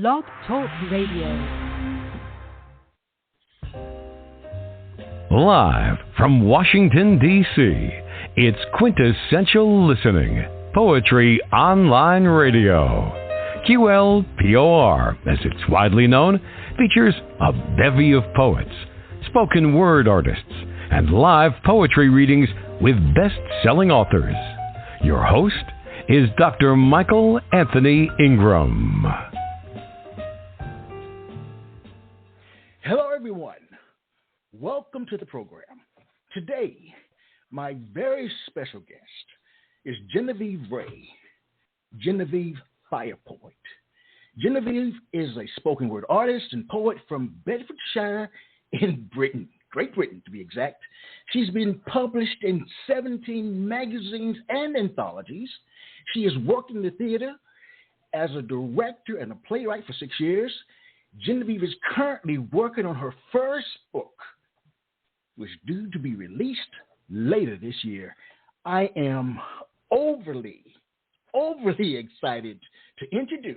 Blog Talk Radio. Live from Washington, D.C., it's Quintessential Listening, Poetry Online Radio. QLPOR, as it's widely known, features a bevy of poets, spoken word artists, and live poetry readings with best-selling authors. Your host is Dr. Michael Anthony Ingram. Hello, everyone. Welcome to the program. Today, my very special guest is Genevieve Ray, Genevievefirepoet. Genevieve is a spoken word artist and poet from Bedfordshire in Britain, Great Britain to be exact. She's been published in 17 magazines and anthologies. She has worked in the theater as a director and a playwright for 6 years. Genevieve is currently working on her first book, which is due to be released later this year. I am overly excited to introduce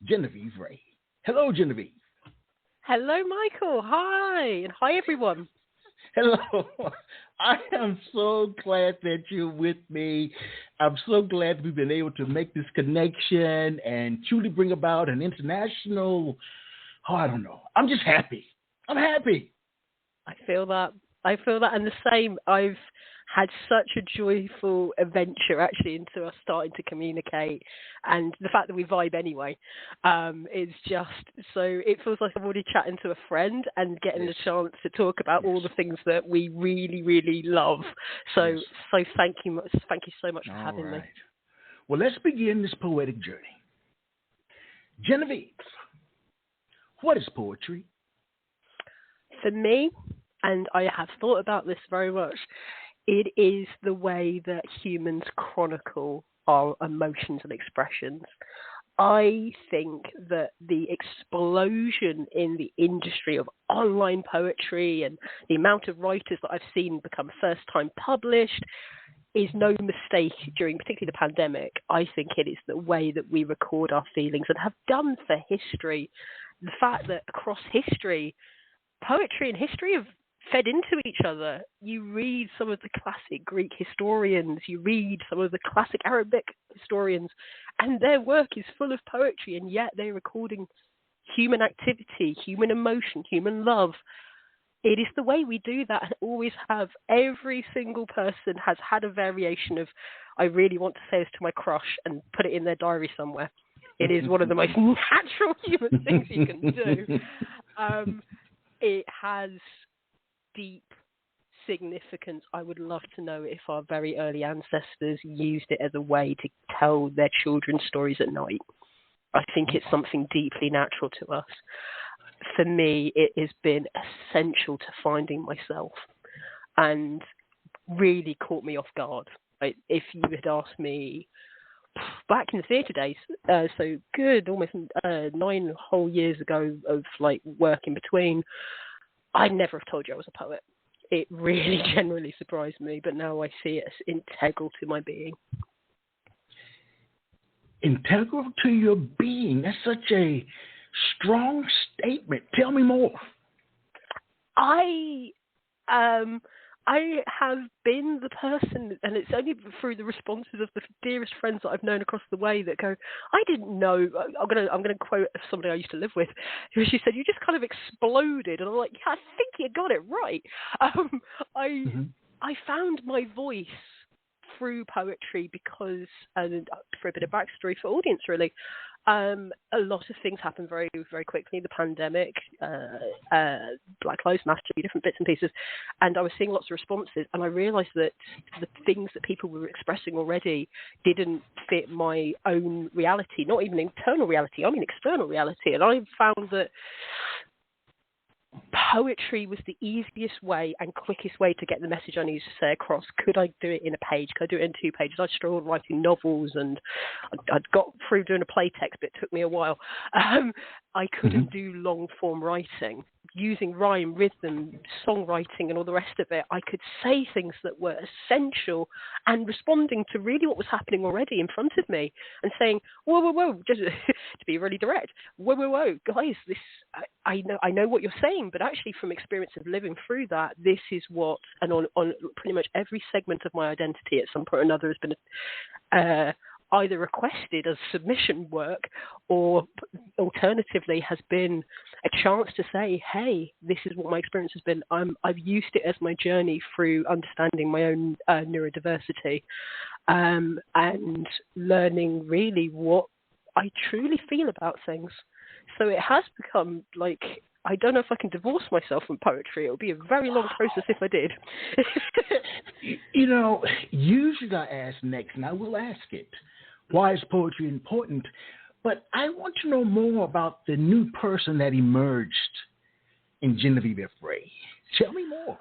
Genevieve Ray. Hello, Genevieve. Hello, Michael. Hi. And hi, everyone. Hello. I am so glad that you're with me. I'm so glad we've been able to make this connection and truly bring about an international, I'm just happy. I'm happy. I feel that. And the same. I've had such a joyful adventure actually into us starting to communicate, and the fact that we vibe anyway is just so, it feels like I'm already chatting to a friend and getting the chance to talk about all the things that we really, really love. So thank you so much for having me. Well, let's begin this poetic journey. Genevieve, what is poetry? For me, and I have thought about this very much, it is the way that humans chronicle our emotions and expressions. I think that the explosion in the industry of online poetry and the amount of writers that I've seen become first-time published is no mistake during particularly the pandemic. I think it is the way that we record our feelings and have done for history. The fact that across history, poetry and history have fed into each other. You read some of the classic Greek historians, you read some of the classic Arabic historians, and their work is full of poetry, and yet they're recording human activity, human emotion, human love. It is the way we do that and always have. Every single person has had a variation of, I really want to say this to my crush, and put it in their diary somewhere. It is one of the most natural human things you can do. It has deep significance. I would love to know if our very early ancestors used it as a way to tell their children stories at night. I think it's something deeply natural to us. For me, it has been essential to finding myself and really caught me off guard. If you had asked me back in the theatre days, so good, almost 9 whole years ago of like work in between, I'd never have told you I was a poet. It really genuinely surprised me, but now I see it as integral to my being. Integral to your being? That's such a strong statement. Tell me more. I have been the person, and it's only through the responses of the dearest friends that I've known across the way that go, I didn't know. I'm gonna quote somebody I used to live with, who she said, "You just kind of exploded," and I'm like, yeah, I think you got it right. I found my voice through poetry because, and for a bit of backstory for audience really, a lot of things happened very, very quickly. The pandemic, Black Lives Matter, different bits and pieces. And I was seeing lots of responses. And I realised that the things that people were expressing already didn't fit my own reality, not even internal reality, I mean external reality. And I found that poetry was the easiest way and quickest way to get the message I needed to say across. Could I do it in a page? Could I do it in 2 pages? I struggled writing novels, and I'd got through doing a play text, but it took me a while. I couldn't do long-form writing. Using rhyme, rhythm, songwriting, and all the rest of it, I could say things that were essential and responding to really what was happening already in front of me and saying, whoa, whoa, whoa, just to be really direct, whoa, whoa, whoa, guys, this, I know what you're saying, but actually from experience of living through that, this is what, and on pretty much every segment of my identity at some point or another has been either requested as submission work or alternatively has been a chance to say, hey, this is what my experience has been. I've used it as my journey through understanding my own neurodiversity and learning really what I truly feel about things. So it has become like, I don't know if I can divorce myself from poetry. It would be a very long process if I did. Usually I ask next, and I will ask it, why is poetry important? But I want to know more about the new person that emerged in Genevieve. Tell me more.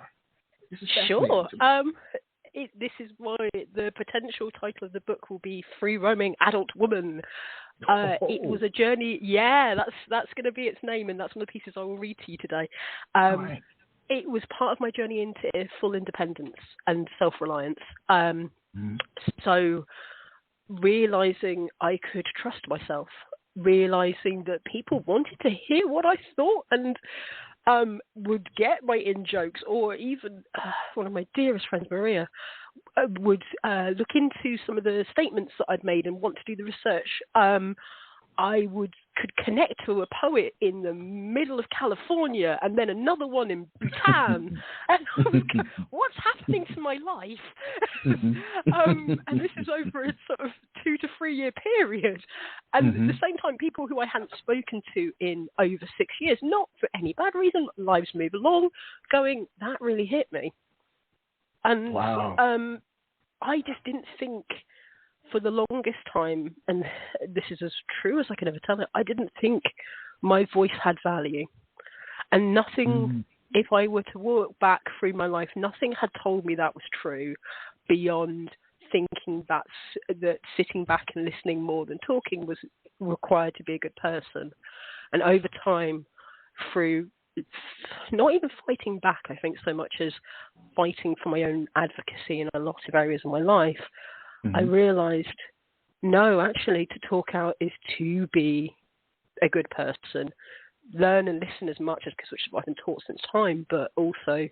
This is sure. This is why the potential title of the book will be Free Roaming Adult Woman. It was a journey. Yeah, that's going to be its name, and that's one of the pieces I will read to you today. Right. It was part of my journey into full independence and self-reliance. So realizing I could trust myself, realizing that people wanted to hear what I thought and would get my in-jokes, or even one of my dearest friends, Maria, would look into some of the statements that I'd made and want to do the research. I could connect to a poet in the middle of California and then another one in Bhutan. And I was going, what's happening to my life? And this is over a sort of 2 to 3 year period. And at the same time, people who I hadn't spoken to in over 6 years, not for any bad reason, lives move along, going, that really hit me. And I just didn't think for the longest time, and this is as true as I can ever tell it, I didn't think my voice had value. And nothing, if I were to walk back through my life, nothing had told me that was true beyond thinking that sitting back and listening more than talking was required to be a good person. And over time, through not even fighting back, I think, so much as fighting for my own advocacy in a lot of areas of my life, I realized, no, actually, to talk out is to be a good person, learn and listen as much as, which is what I've been taught since time, but also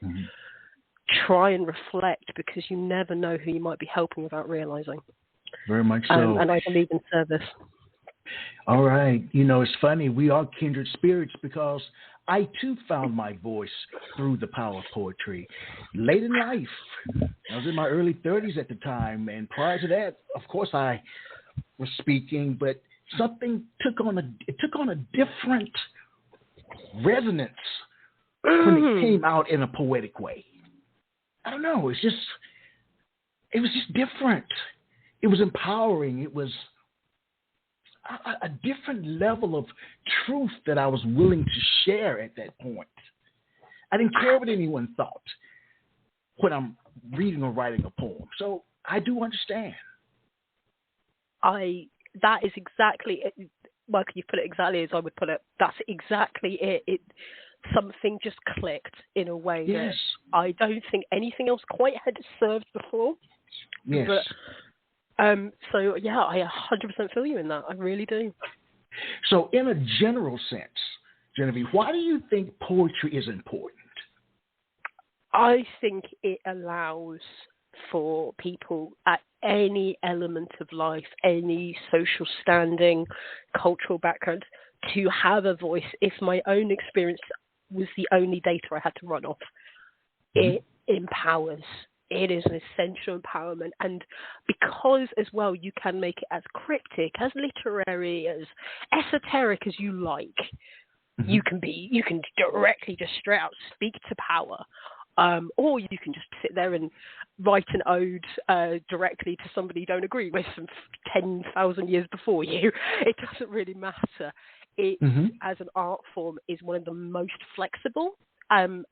try and reflect, because you never know who you might be helping without realizing. Very much so. And I believe in service. All right. It's funny. We are kindred spirits, because I, too, found my voice through the power of poetry. Late in life, I was in my early 30s at the time, and prior to that, of course, I was speaking, but something took on a different resonance when it came out in a poetic way. I don't know. It was just different. It was empowering. It was a different level of truth that I was willing to share at that point. I didn't care what anyone thought when I'm reading or writing a poem. So I do understand. That is exactly it. Well, you put it exactly as I would put it. That's exactly it. Something just clicked in a way that I don't think anything else quite had served before. Yes. But, so, yeah, I 100% feel you in that. I really do. So in a general sense, Genevieve, why do you think poetry is important? I think it allows for people at any element of life, any social standing, cultural background, to have a voice. If my own experience was the only data I had to run off, it empowers. It is an essential empowerment. And because as well you can make it as cryptic, as literary, as esoteric as you like, you can directly just straight out speak to power. Or you can just sit there and write an ode directly to somebody you don't agree with from 10,000 years before you. It doesn't really matter. It, as an art form, is one of the most flexible And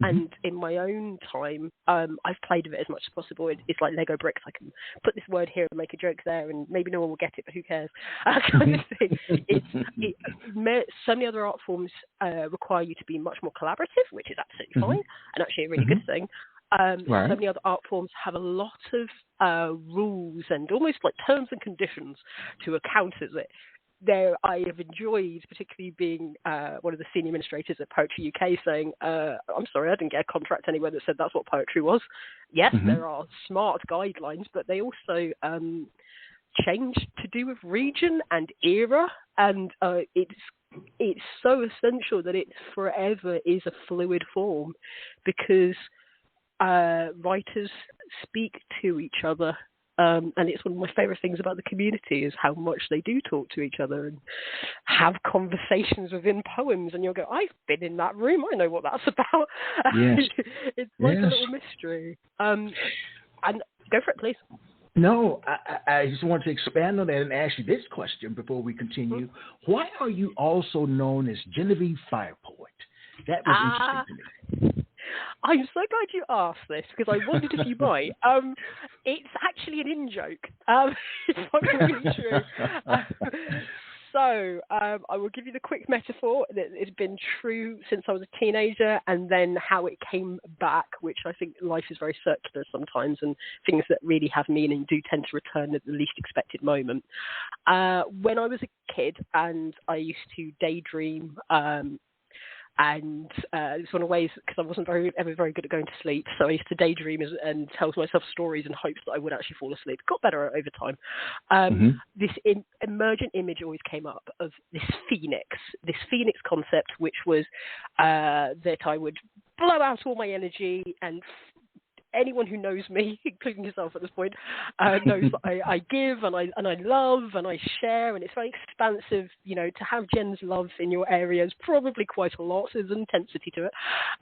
in my own time, I've played with it as much as possible. It's like Lego bricks. I can put this word here and make a joke there, and maybe no one will get it, but who cares? Kind of thing. So many other art forms require you to be much more collaborative, which is absolutely fine, and actually a really good thing. So many other art forms have a lot of rules and almost like terms and conditions to account as it. There, I have enjoyed, particularly being one of the senior administrators at Poetry UK, saying, I'm sorry, I didn't get a contract anywhere that said that's what poetry was. Yes, there are smart guidelines, but they also change to do with region and era, and it's so essential that it forever is a fluid form, because writers speak to each other. And it's one of my favourite things about the community is how much they do talk to each other and have conversations within poems. And you'll go, I've been in that room. I know what that's about. Yes. It's like a little mystery. And go for it, please. No, I just want to expand on that and ask you this question before we continue. Why are you also known as Genevievefirepoet? That was interesting to me. I'm so glad you asked this, because I wondered if you might. It's actually an in-joke. It's not really true. So I will give you the quick metaphor. It's been true since I was a teenager, and then how it came back, which I think life is very circular sometimes, and things that really have meaning do tend to return at the least expected moment. When I was a kid, and I used to daydream, and it's one of the ways, because I wasn't ever very good at going to sleep, so I used to daydream and tell myself stories in hopes that I would actually fall asleep. Got better over time. This emergent image always came up of this phoenix concept, which was that I would blow out all my energy, and anyone who knows me, including yourself at this point, knows that I give and I love and I share, and it's very expansive. You know, to have Jen's love in your area is probably quite a lot. There's an intensity to it.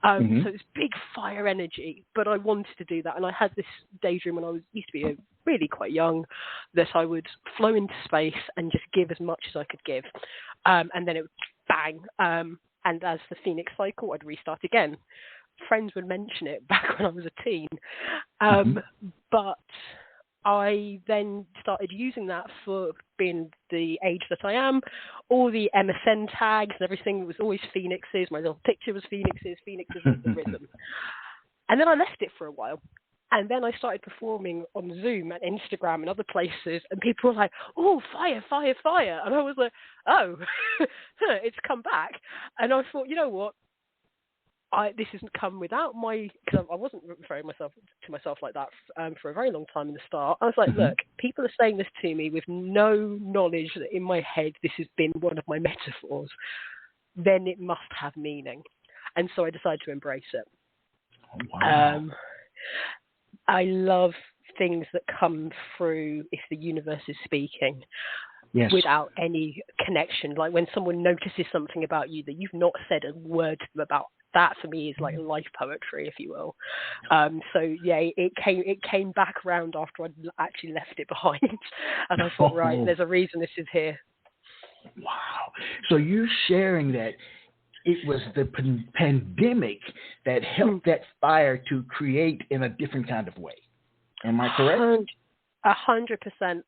So it's big fire energy. But I wanted to do that, and I had this daydream when I used to be really quite young, that I would flow into space and just give as much as I could give, and then it would bang. And as the Phoenix cycle, I'd restart again. Friends would mention it back when I was a teen, but I then started using that for being the age that I am. All the MSN tags and everything was always phoenixes. My little picture was phoenixes with the rhythm. And then I left it for a while. And then I started performing on Zoom and Instagram and other places, and people were like, oh, fire, fire, fire. And I was like, oh, it's come back. And I thought, you know what? This hasn't come without because I wasn't referring to myself like that for a very long time in the start. I was like, look, people are saying this to me with no knowledge that in my head this has been one of my metaphors. Then it must have meaning. And so I decided to embrace it. Wow. I love things that come through if the universe is speaking. Yes. Without any connection. Like when someone notices something about you that you've not said a word to them about. That for me is like life poetry, if you will. So yeah, it came back round after I'd actually left it behind, and I thought, right, there's a reason this is here. Wow! So you're sharing that it was the pandemic that helped that fire to create in a different kind of way. Am I correct? 100%.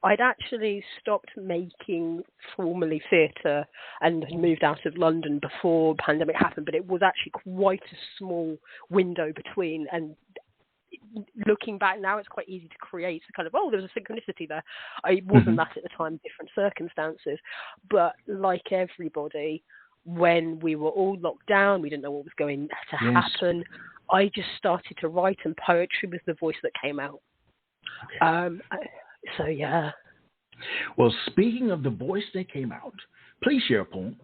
I'd actually stopped making formally theatre and had moved out of London before the pandemic happened, but it was actually quite a small window between. And looking back now, it's quite easy to create a kind of, there was a synchronicity there. It wasn't that at the time, different circumstances. But like everybody, when we were all locked down, we didn't know what was going to happen. I just started to write, and poetry was the voice that came out. So yeah. Well, speaking of the voice that came out, please share a poem.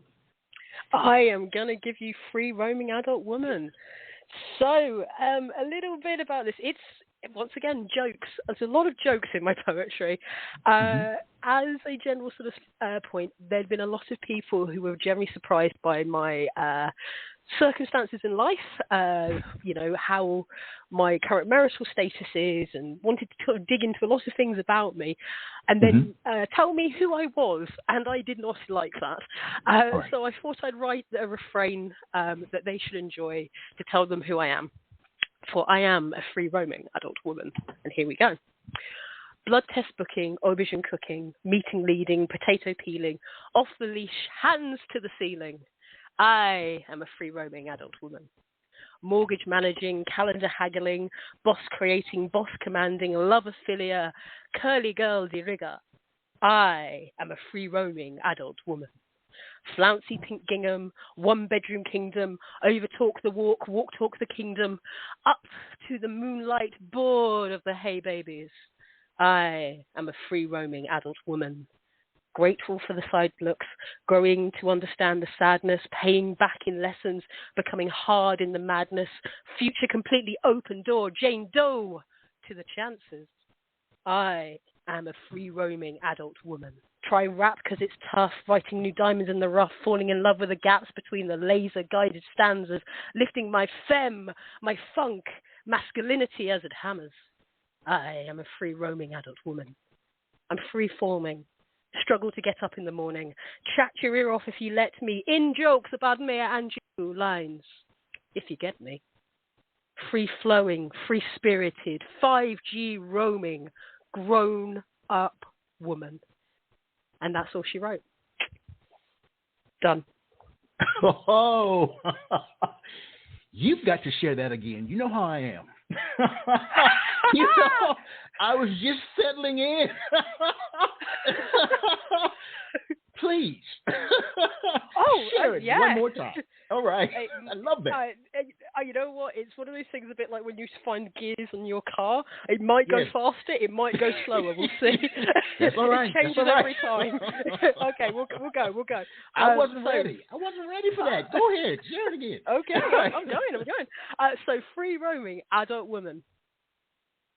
I am gonna give you Free Roaming Adult Woman. So a little bit about this. It's once again jokes. There's a lot of jokes in my poetry. As a general sort of point, there'd been a lot of people who were generally surprised by my circumstances in life, how my current marital status is, and wanted to sort of dig into a lot of things about me, and then tell me who I was, and I did not like that. Right. So I thought I'd write a refrain that they should enjoy to tell them who I am. For I am a free roaming adult woman. And here we go. Blood test booking, aubergine cooking, meeting leading, potato peeling, off the leash, hands to the ceiling. I am a free roaming adult woman. Mortgage managing, calendar haggling, boss creating, boss commanding, lover philia, curly girl de rigor. I am a free roaming adult woman. Flouncy pink gingham, one bedroom kingdom, over talk the walk talk the kingdom, up to the moonlight, bored of the hay babies. I am a free roaming adult woman. Grateful for the side looks, growing to understand the sadness, paying back in lessons, becoming hard in the madness, future completely open door, Jane Doe to the chances. I am a free roaming adult woman. Try rap because it's tough, writing new diamonds in the rough, falling in love with the gaps between the laser-guided stanzas, lifting my femme, my funk, masculinity as it hammers. I am a free roaming adult woman. I'm free-forming. Struggle to get up in the morning. Chat your ear off if you let me. In jokes about Maya Angelou lines. If you get me. Free-flowing, free-spirited, 5G roaming, grown-up woman. And that's all she wrote. Done. Oh, you've got to share that again. You know how I am. I was just settling in. Please. Share it one more time. All right. I love that. You know what? It's one of those things a bit like when you find gears in your car. It might go faster. It might go slower. We'll see. That's all right. It changes every time. Okay, we'll go. I wasn't ready for that. Go ahead. Share it again. Okay, I'm going. So free roaming adult woman.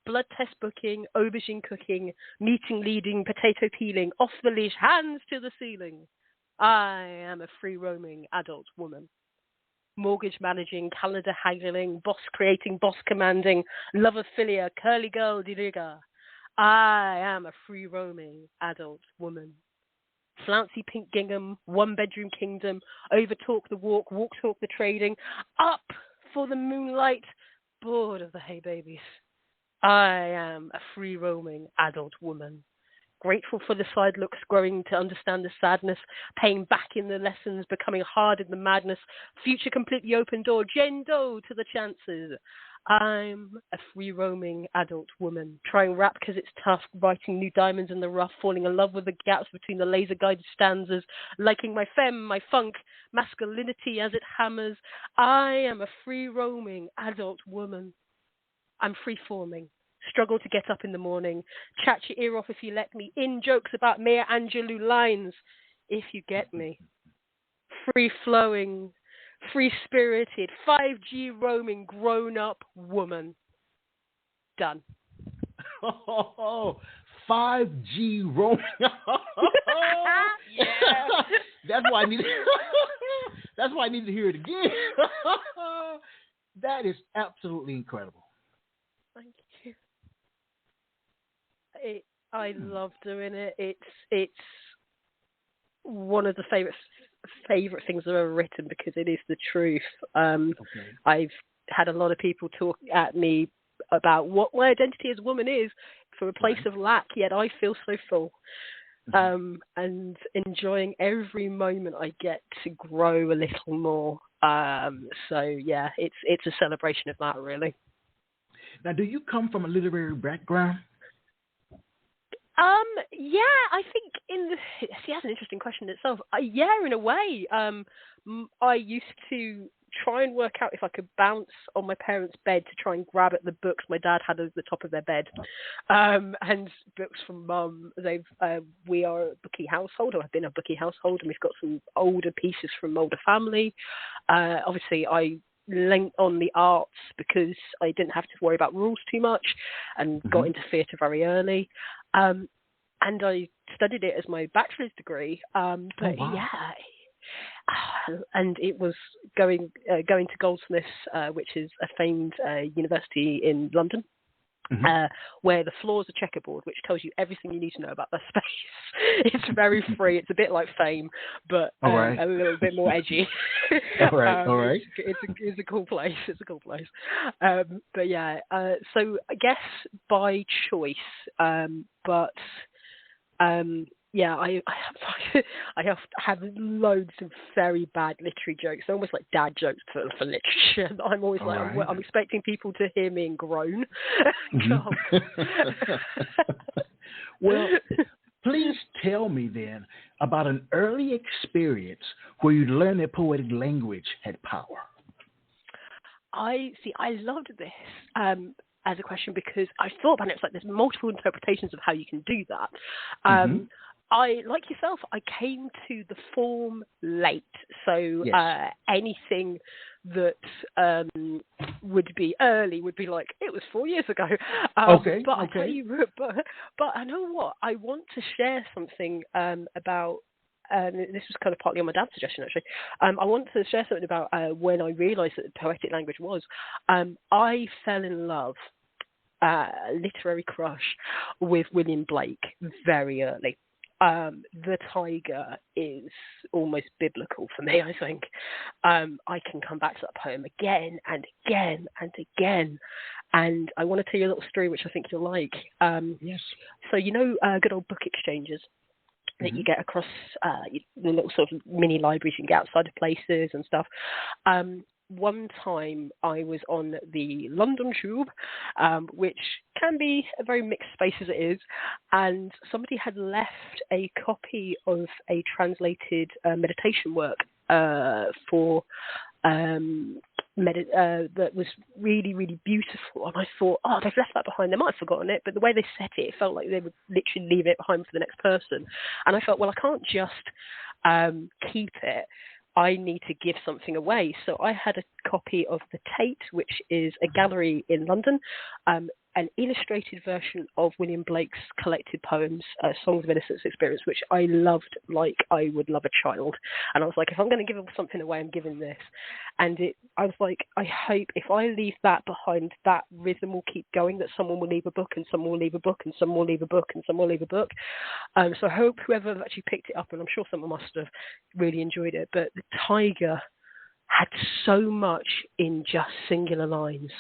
Blood test booking, aubergine cooking, meeting leading, potato peeling, off the leash, hands to the ceiling. I am a free roaming adult woman. Mortgage managing, calendar haggling, boss creating, boss commanding, lover philia, curly girl de rigor. I am a free roaming adult woman. Flouncy pink gingham, one bedroom kingdom, over talk the walk talk the trading, up for the moonlight, bored of the hay babies. I am a free roaming adult woman. Grateful for the side looks, growing to understand the sadness, paying back in the lessons, becoming hard in the madness, future completely open door, Jane Doe to the chances. I'm a free roaming adult woman, trying rap because it's tough, writing new diamonds in the rough, falling in love with the gaps between the laser guided stanzas, liking my femme, my funk, masculinity as it hammers. I am a free roaming adult woman. I'm free-forming. Struggle to get up in the morning. Chat your ear off if you let me. In jokes about Maya Angelou lines. If you get me. Free-flowing, free-spirited, 5G roaming, grown-up woman. Done. 5G roaming. Yeah. That's why I need to hear it again. That is absolutely incredible. Thank you. I love doing it. It's one of the favorite things I've ever written because it is the truth. I've had a lot of people talk at me about what my identity as a woman is from a place of lack, yet I feel so full. And enjoying every moment I get to grow a little more. So yeah, it's a celebration of that, really. Now, do you come from a literary background? Yeah, I think that's an interesting question in itself. Yeah, in a way. I used to try and work out if I could bounce on my parents' bed to try and grab at the books my dad had at the top of their bed. And books from Mum. We are a booky household, or have been a booky household, and we've got some older pieces from older family. Obviously, I lent on the arts because I didn't have to worry about rules too much, and got into theatre very early. And I studied it as my bachelor's degree. But yeah, and it was going to Goldsmiths, which is a famed university in London. Where the floors are checkerboard, which tells you everything you need to know about the space. It's very free. It's a bit like Fame, but a little bit more edgy. All right. It's a cool place. It's a cool place. But yeah, so I guess by choice, but yeah, I have loads of very bad literary jokes. They're almost like dad jokes for literature. I'm always I'm expecting people to hear me and groan. Well, please tell me then about an early experience where you learned that poetic language had power. I loved this as a question because I thought about it. It's like there's multiple interpretations of how you can do that. I, like yourself, I came to the form late, so anything that would be early would be like, it was 4 years ago. But I tell you, but I know what, I want to share something about, this was kind of partly on my dad's suggestion actually, I want to share something about when I realised that poetic language was, I fell in love, literary crush with William Blake very early. The tiger is almost biblical for me, I think. I can come back to that poem again and again and again. And I want to tell you a little story which I think you'll like. Yes. So, good old book exchanges that you get across the little sort of mini libraries you can get outside of places and stuff. One time I was on the London Tube, which can be a very mixed space as it is, and somebody had left a copy of a translated meditation work for that was really, really beautiful. And I thought, they've left that behind. They might have forgotten it, but the way they set it, it felt like they would literally leave it behind for the next person. And I felt, well, I can't just keep it. I need to give something away. So I had a copy of the Tate, which is a gallery in London, an illustrated version of William Blake's collected poems, Songs of Innocence Experience, which I loved like I would love a child. And I was like, if I'm going to give something away, I'm giving this. And I was like, I hope if I leave that behind, that rhythm will keep going, that someone will leave a book and someone will leave a book and someone will leave a book and someone will leave a book. So I hope whoever actually picked it up, and I'm sure someone must have really enjoyed it, but the tiger had so much in just singular lines.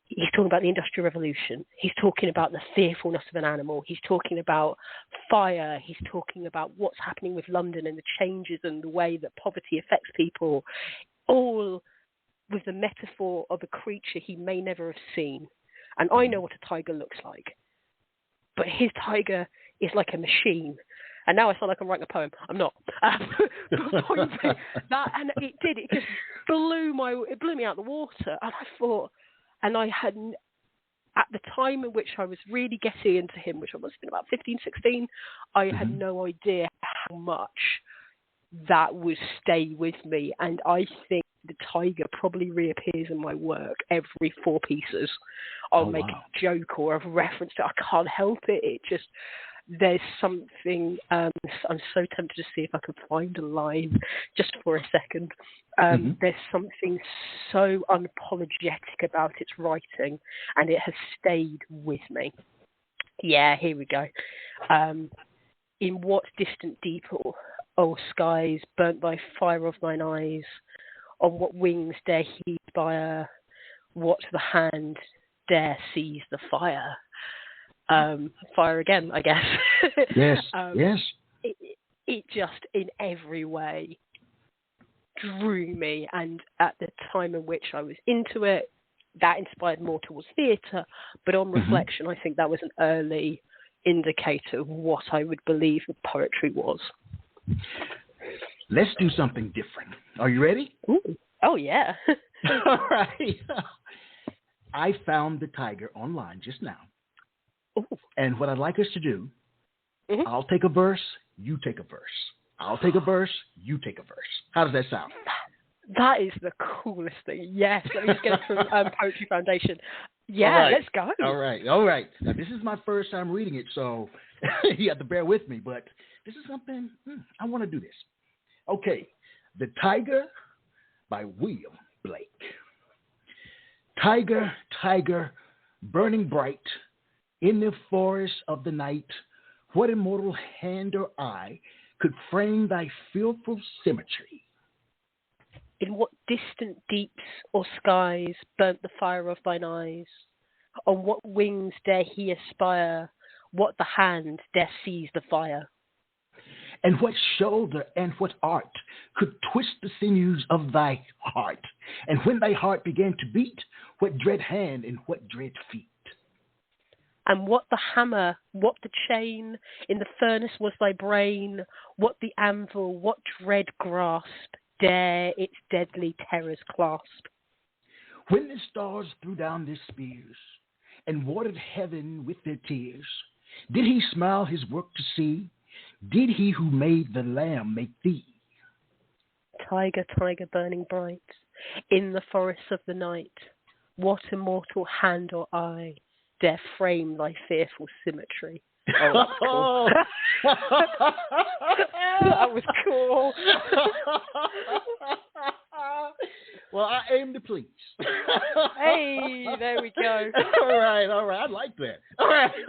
He's talking about the Industrial Revolution. He's talking about the fearfulness of an animal. He's talking about fire. He's talking about what's happening with London and the changes and the way that poverty affects people, all with the metaphor of a creature he may never have seen. And I know what a tiger looks like. But his tiger is like a machine. And now I sound like I'm writing a poem. I'm not. But point being, and it just blew me out of the water. And I thought, and I hadn't, at the time in which I was really getting into him, which I must have been about 15, 16, I had no idea how much that would stay with me. And I think the tiger probably reappears in my work every 4 pieces. I'll make a joke or a reference to it. I can't help it. It just, there's something, I'm so tempted to see if I can find a line just for a second. There's something so unapologetic about its writing, and it has stayed with me. Yeah, here we go. In what distant deep, O skies, burnt by fire of mine eyes, on what wings dare he fire, what the hand dare seize the fire? Fire again, I guess. Yes, yes. It just, in every way, drew me, and at the time in which I was into it, that inspired more towards theatre, but on reflection, I think that was an early indicator of what I would believe that poetry was. Let's do something different. Are you ready? Ooh. Oh, yeah. All right. I found the tiger online just now. Ooh. And what I'd like us to do, I'll take a verse, you take a verse. I'll take a verse, you take a verse. How does that sound? That is the coolest thing. Yes. Let me just get it from Poetry Foundation. Yeah, let's go. All right. Now, this is my first time reading it, so you have to bear with me, but this is something, I want to do this. Okay. The Tiger by William Blake. Tiger, tiger, burning bright, in the forest of the night, what immortal hand or eye could frame thy fearful symmetry? In what distant deeps or skies burnt the fire of thine eyes? On what wings dare he aspire? What the hand dare seize the fire? And what shoulder and what art could twist the sinews of thy heart? And when thy heart began to beat, what dread hand and what dread feet? And what the hammer, what the chain, in the furnace was thy brain? What the anvil, what dread grasp dare its deadly terrors clasp? When the stars threw down their spears and watered heaven with their tears, did he smile his work to see? Did he who made the lamb make thee? Tiger, tiger burning bright, in the forests of the night, what immortal hand or eye dare frame thy fearful symmetry? Oh, that's cool. That was cool. Well, I aim to please. Hey, there we go. All right. I like that. All right. Me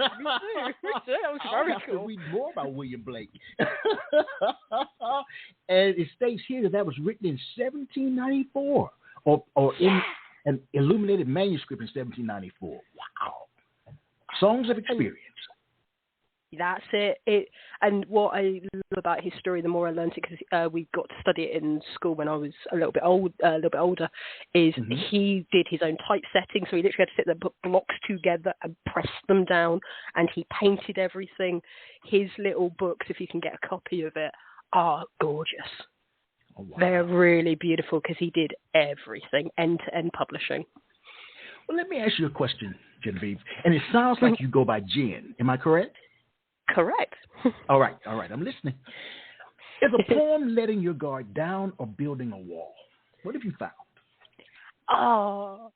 too. That was very I'll have cool. to read more about William Blake. And it states here that was written in 1794, or in an illuminated manuscript in 1794. Wow. Songs of experience. That's it. And what I love about his story, the more I learned it, because we got to study it in school when I was a little bit older, is he did his own typesetting. So he literally had to sit there, put blocks together and press them down, and he painted everything. His little books, if you can get a copy of it, are gorgeous. Oh, wow. They're really beautiful because he did everything, end-to-end publishing. Well, let me ask you a question, Genevieve. And it sounds like you go by Jen. Am I correct? Correct. All right. I'm listening. Is a poem letting your guard down or building a wall? What have you found? Oh,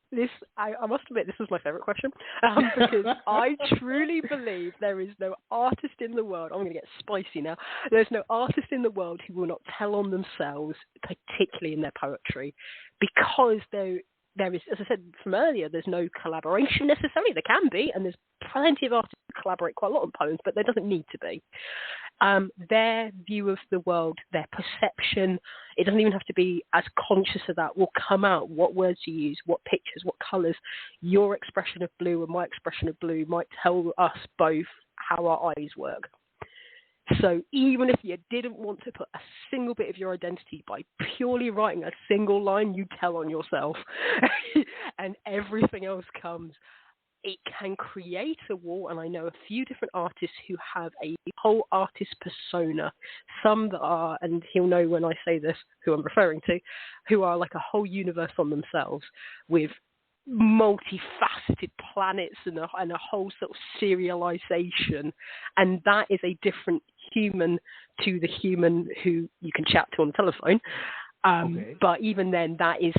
I must admit, this was my favourite question, because I truly believe there is no artist in the world, I'm going to get spicy now, there's no artist in the world who will not tell on themselves, particularly in their poetry, because there is, as I said from earlier, there's no collaboration necessarily. There can be, and there's plenty of artists who collaborate quite a lot on poems, but there doesn't need to be. Their view of the world, their perception, it doesn't even have to be as conscious of that, will come out. What words you use, what pictures, what colours. Your expression of blue and my expression of blue might tell us both how our eyes work. So even if you didn't want to put a single bit of your identity by purely writing a single line, you tell on yourself and everything else comes. It can create a wall, and I know a few different artists who have a whole artist persona. Some that are, and he'll know when I say this, who I'm referring to, who are like a whole universe on themselves with multifaceted planets and a whole sort of serialization, and that is a different human to the human who you can chat to on the telephone. Okay. But even then, that is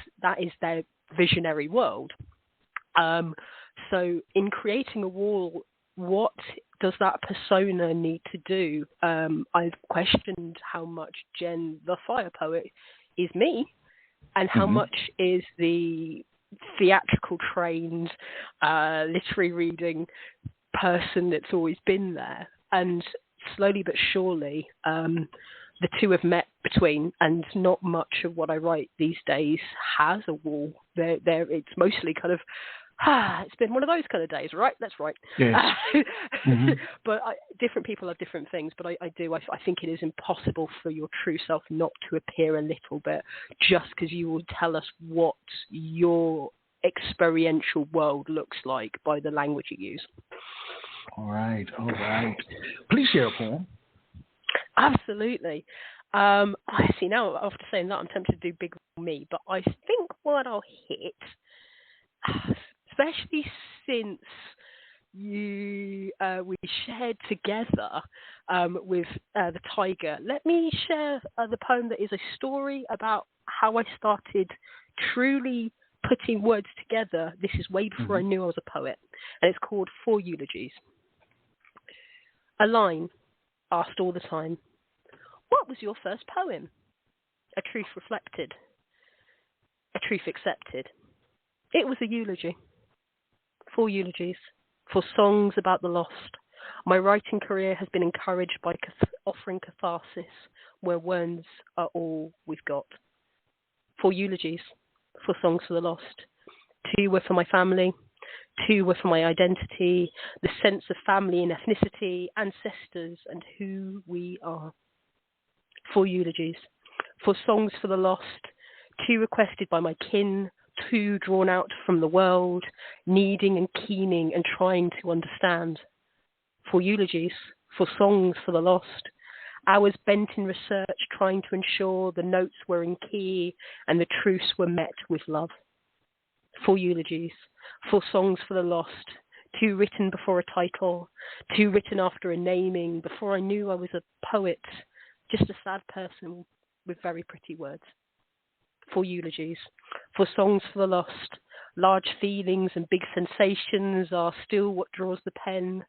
their visionary world. So in creating a wall, what does that persona need to do? I've questioned how much Jen the Fire Poet is me, and how much is the theatrical trained literary reading person that's always been there. And slowly but surely the two have met between, and not much of what I write these days has a wall. It's mostly kind of it's been one of those kind of days, right? That's right. Yes. But different people have different things, but I think it is impossible for your true self not to appear a little bit, just because you will tell us what your experiential world looks like by the language you use. All right. Please share a poem. Absolutely. I see now, after saying that, I'm tempted to do Big Me, but I think what I'll hit, especially since we shared together with the Tiger, let me share the poem that is a story about how I started truly putting words together. This is way before I knew I was a poet, and it's called 4 Eulogies. A line asked all the time, "What was your first poem?" a truth reflected, a truth accepted. It was a eulogy. 4 eulogies, 4 songs about the lost. My writing career has been encouraged by offering catharsis where words are all we've got. 4 eulogies, 4 songs for the lost. 2 were for my family. 2 were for my identity, the sense of family and ethnicity, ancestors, and who we are. 4 eulogies, 4 songs for the lost. 2 requested by my kin, 2 drawn out from the world, needing and keening and trying to understand. 4 eulogies, 4 songs for the lost. Hours spent in research, trying to ensure the notes were in key and the truths were met with love. 4 eulogies, 4 songs for the lost. 2 written before a title, 2 written after a naming, before I knew I was a poet, just a sad person with very pretty words. 4 eulogies, 4 songs for the lost. Large feelings and big sensations are still what draws the pen,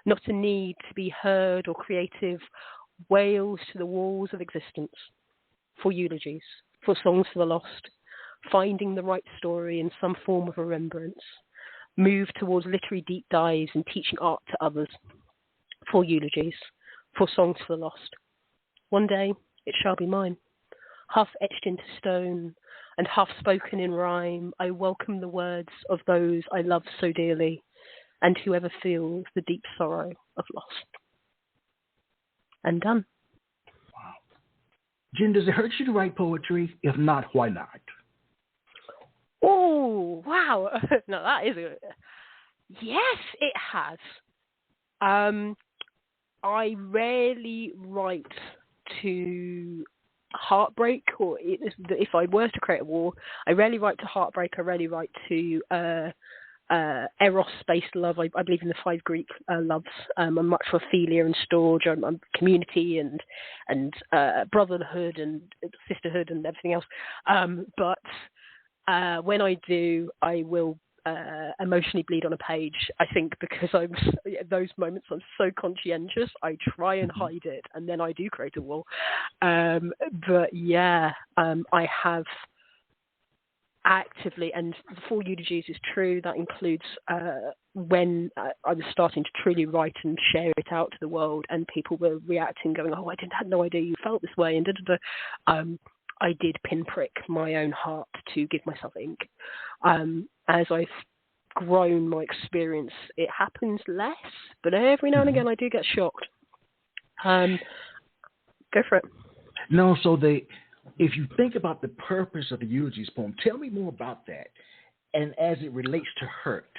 not a need to be heard or creative, wails to the walls of existence. 4 eulogies, 4 songs for the lost. Finding the right story in some form of remembrance. Move towards literary deep dives and teaching art to others. 4 eulogies, 4 songs for the lost. One day it shall be mine. Half etched into stone and half spoken in rhyme, I welcome the words of those I love so dearly, and whoever feels the deep sorrow of loss. And done. Wow. Jen, does it hurt you to write poetry? If not, why not? Oh, wow. No, that is a... Yes, it has. I rarely write to heartbreak, or if I were to create a war, I rarely write to heartbreak. I rarely write to eros-based love. I believe in the 5 Greek loves. I'm much for philia and storge. I'm community and brotherhood and sisterhood and everything else. But when I do, I will emotionally bleed on a page. I think because those moments I'm so conscientious, I try and hide it, and then I do create a wall. But yeah, I have actively, and the 4 eulogies is true. That includes when I was starting to truly write and share it out to the world, and people were reacting, going, "Oh, I had no idea you felt this way," and I did pinprick my own heart to give myself ink. As I've grown my experience, it happens less, but every now and again I do get shocked. Go for it. No, so if you think about the purpose of the eulogies poem, tell me more about that, and as it relates to hurt.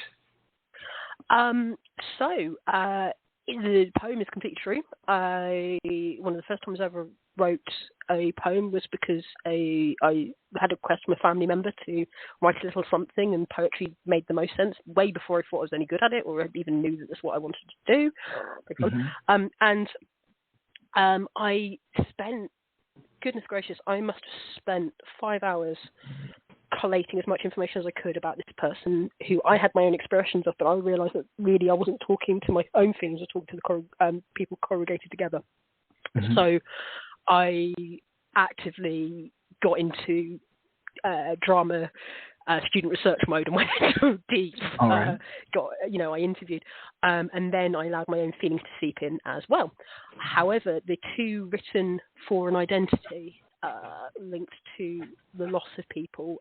The poem is completely true. One of the first times I ever wrote a poem was because I had a request from a family member to write a little something, and poetry made the most sense way before I thought I was any good at it, or I even knew that that's what I wanted to do. I spent, goodness gracious, I must have spent 5 hours collating as much information as I could about this person who I had my own expressions of, but I realised that really I wasn't talking to my own feelings, I was talking to the people corrugated together. So I actively got into drama student research mode and went so deep. Right. I interviewed, and then I allowed my own feelings to seep in as well. However, the 2 written for an identity linked to the loss of people,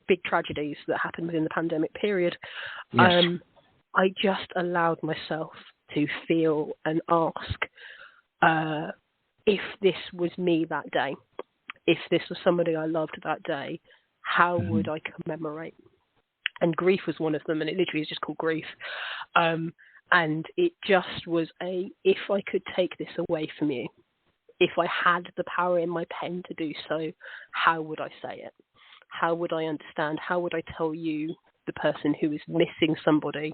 big tragedies that happened within the pandemic period. Yes. I just allowed myself to feel and ask if this was me that day, if this was somebody I loved that day, how would I commemorate? And grief was one of them, and it literally is just called grief. And it just was if I could take this away from you, if I had the power in my pen to do so, how would I say it? How would I understand? How would I tell you, the person who is missing somebody,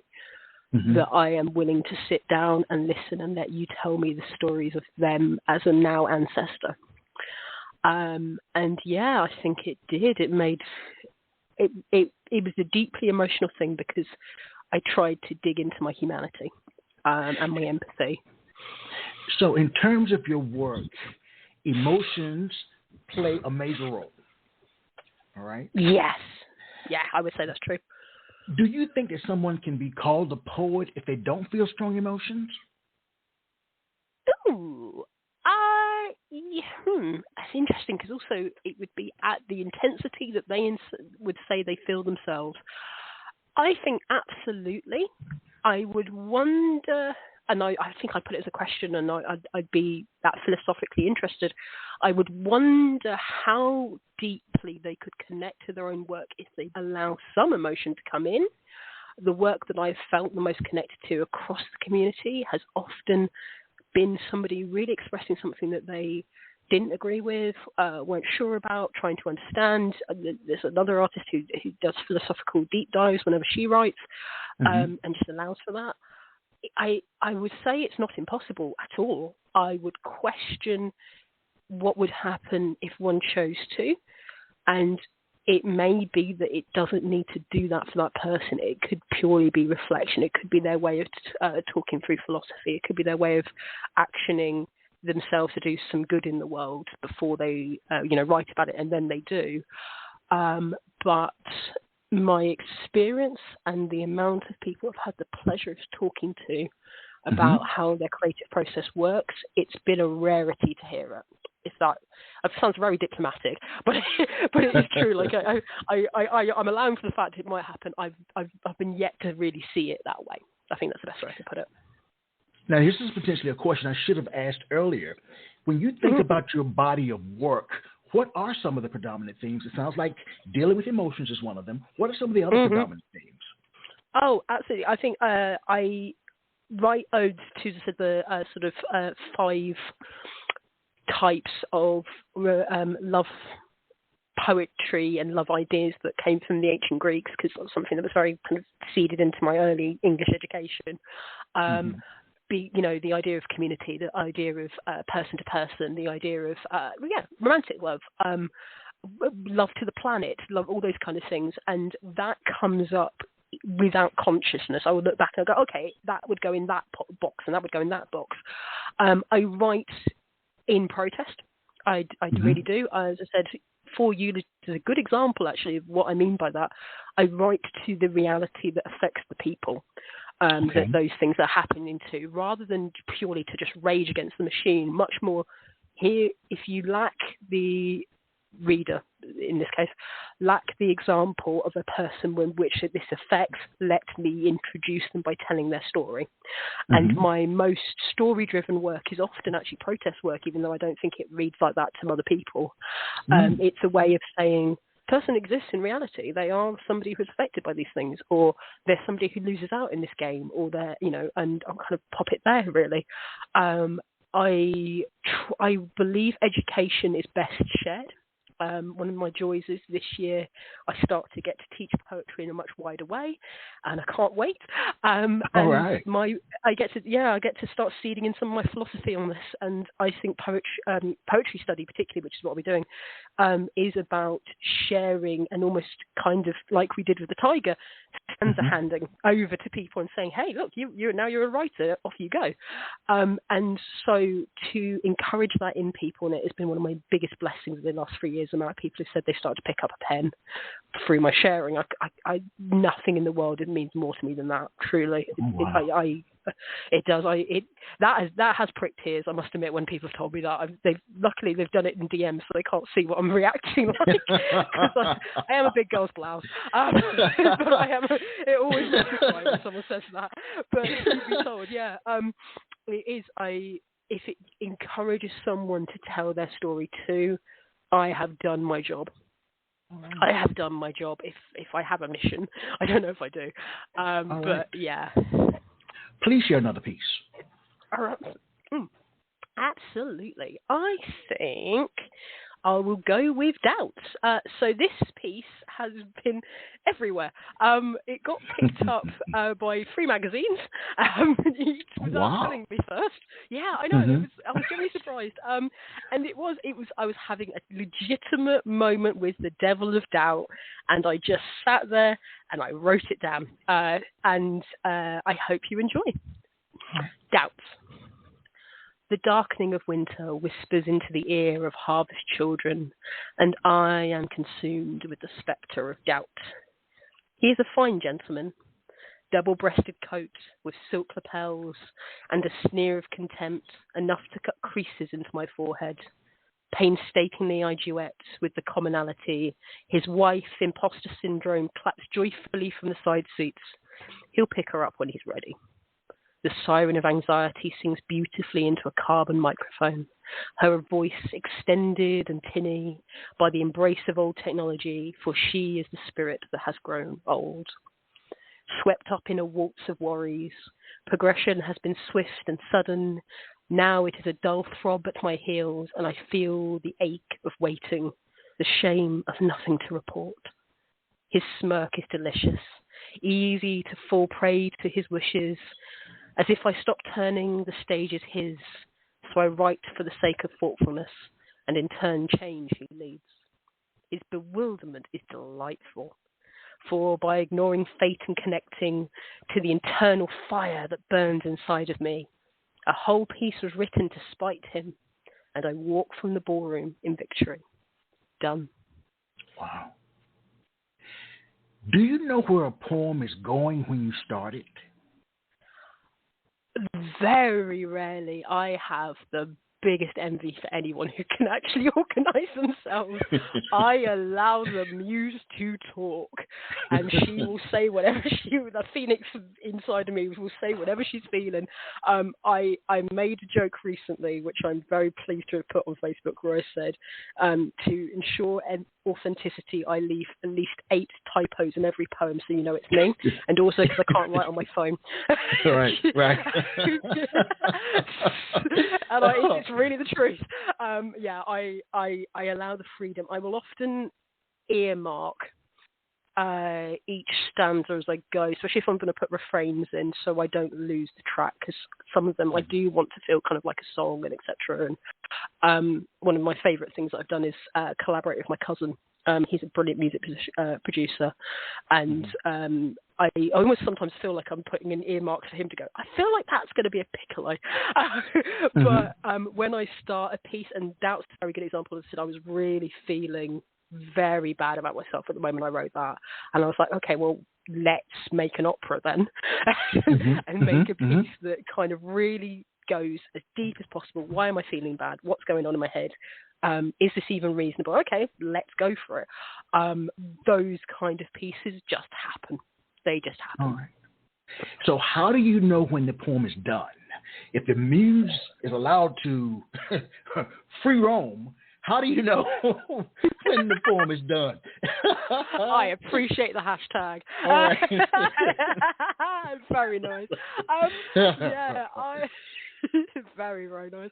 that I am willing to sit down and listen and let you tell me the stories of them as a now ancestor? And yeah, I think it did. It made it was a deeply emotional thing because I tried to dig into my humanity and my empathy. So in terms of your work, emotions play a major role. All right? Yes. Yeah, I would say that's true. Do you think that someone can be called a poet if they don't feel strong emotions? Ooh. That's interesting because also it would be at the intensity that they would say they feel themselves. I think absolutely. I would wonder, and I think I'd put it as a question, and I'd be that philosophically interested. I would wonder how deeply they could connect to their own work if they allow some emotion to come in. The work that I've felt the most connected to across the community has often been somebody really expressing something that they didn't agree with, weren't sure about, trying to understand. There's another artist who does philosophical deep dives whenever she writes, and just allows for that. I would say it's not impossible at all. I would question what would happen if one chose to, and it may be that it doesn't need to do that for that person. It could purely be reflection. It could be their way of talking through philosophy. It could be their way of actioning themselves to do some good in the world before they, write about it, and then they do. But my experience and the amount of people I've had the pleasure of talking to about how their creative process works, it's been a rarity to hear it. If that it sounds very diplomatic, but it is true. Like I'm allowing for the fact it might happen. I've been yet to really see it that way. I think that's the best way to put it. Now, this is potentially a question I should have asked earlier. When you think about your body of work, what are some of the predominant themes? It sounds like dealing with emotions is one of them. What are some of the other predominant themes? Oh, absolutely. I think I write odes to the sort of 5 types of love poetry and love ideas that came from the ancient Greeks, because that's something that was very kind of seeded into my early English education. The idea of community, the idea of person to person, the idea of romantic love, love to the planet, love, all those kind of things, and that comes up without consciousness. I would look back and go, okay, that would go in that box, and that would go in that box. I write in protest. I really do. As I said, For You is a good example, actually, of what I mean by that. I write to the reality that affects the people. That those things are happening to, rather than purely to just rage against the machine. Much more here, if you lack the reader, in this case, lack the example of a person in which this affects, let me introduce them by telling their story. And my most story-driven work is often actually protest work, even though I don't think it reads like that to other people. It's a way of saying, person exists in reality. They are somebody who's affected by these things, or they're somebody who loses out in this game, or they're, and I'll kind of pop it there, really. I believe education is best shared. One of my joys is this year I start to get to teach poetry in a much wider way, and I can't wait. I get to start seeding in some of my philosophy on this, and I think poetry study, particularly, which is what we're doing, is about sharing, and almost kind of like we did with the tiger, stanza handing over to people and saying, hey, look, you're a writer, off you go. And so to encourage that in people, and it has been one of my biggest blessings in the last 3 years. The amount of people who said they started to pick up a pen through my sharing. I nothing in the world, it means more to me than that. Truly, it does. That has pricked tears, I must admit, when people have told me that. Luckily they've done it in DMs, so they can't see what I'm reacting like. Because I am a big girl's blouse, but it always makes me cry when someone says that. But to be told, it is. If it encourages someone to tell their story too, I have done my job. I have done my job. If I have a mission, I don't know if I do. But yeah. Please share another piece. All right. Absolutely. I think I will go with Doubts. So this piece has been everywhere. It got picked up by 3 magazines without telling me first. Yeah, I know. I was really surprised. And it was. I was having a legitimate moment with the devil of doubt, and I just sat there and I wrote it down. And I hope you enjoy. Doubts. The darkening of winter whispers into the ear of harvest children, and I am consumed with the spectre of doubt. He is a fine gentleman, double-breasted coat with silk lapels and a sneer of contempt, enough to cut creases into my forehead. Painstakingly I duet with the commonality. His wife, imposter syndrome, claps joyfully from the side seats. He'll pick her up when he's ready. The siren of anxiety sings beautifully into a carbon microphone, her voice extended and tinny by the embrace of old technology, for she is the spirit that has grown old. Swept up in a waltz of worries, progression has been swift and sudden. Now it is a dull throb at my heels, and I feel the ache of waiting, the shame of nothing to report. His smirk is delicious, easy to fall prey to his wishes. As if I stop turning, the stage is his, so I write for the sake of thoughtfulness, and in turn change he leads. His bewilderment is delightful, for by ignoring fate and connecting to the internal fire that burns inside of me, a whole piece was written to spite him, and I walk from the ballroom in victory. Done. Wow. Do you know where a poem is going when you start it? Very rarely. I have the biggest envy for anyone who can actually organize themselves. I allow the muse to talk, and she will say whatever the phoenix inside of me will say whatever she's feeling. I made a joke recently, which I'm very pleased to have put on Facebook, where I said, to ensure authenticity, I leave at least 8 typos in every poem, so you know it's me, and also because I can't write on my phone. Right. And it's really the truth. I allow the freedom. I will often earmark each stanza as I go, especially if I'm going to put refrains in, so I don't lose the track, because some of them I do want to feel kind of like a song and etc. And one of my favourite things that I've done is collaborate with my cousin. He's a brilliant music producer, and I almost sometimes feel like I'm putting an earmark for him to go, I feel like that's going to be a piccolo. But when I start a piece, and Doubt's a very good example, as I said, I was really feeling very bad about myself at the moment I wrote that, and I was like, okay, well, let's make an opera then, and make a piece that kind of really goes as deep as possible. Why am I feeling bad? What's going on in my head? Is this even reasonable? Okay, let's go for it. Those kind of pieces just happen. They just happen. All right. So how do you know when the poem is done? If the muse is allowed to free roam, how do you know when the poem is done? I appreciate the hashtag. All right. Very nice. Very, very nice.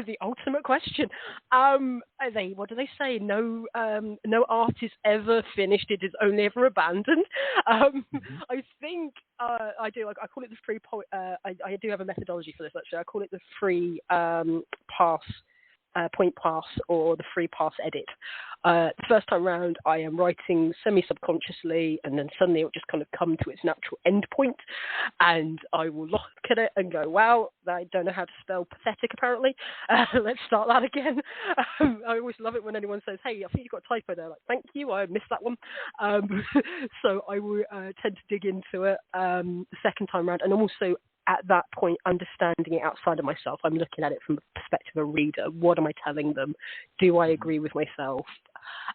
The ultimate question. What do they say? No art is ever finished. It is only ever abandoned. I think I do. I call it the free poet. I do have a methodology for this, actually. I call it the free pass. Point pass, or the free pass edit. The first time round, I am writing semi-subconsciously, and then suddenly it will just kind of come to its natural end point, and I will look at it and go, wow, I don't know how to spell pathetic, apparently. Let's start that again. I always love it when anyone says, hey, I think you've got a typo there. Like, thank you, I missed that one. So I will tend to dig into it the second time round, and also at that point, understanding it outside of myself. I'm looking at it from the perspective of a reader. What am I telling them? Do I agree with myself?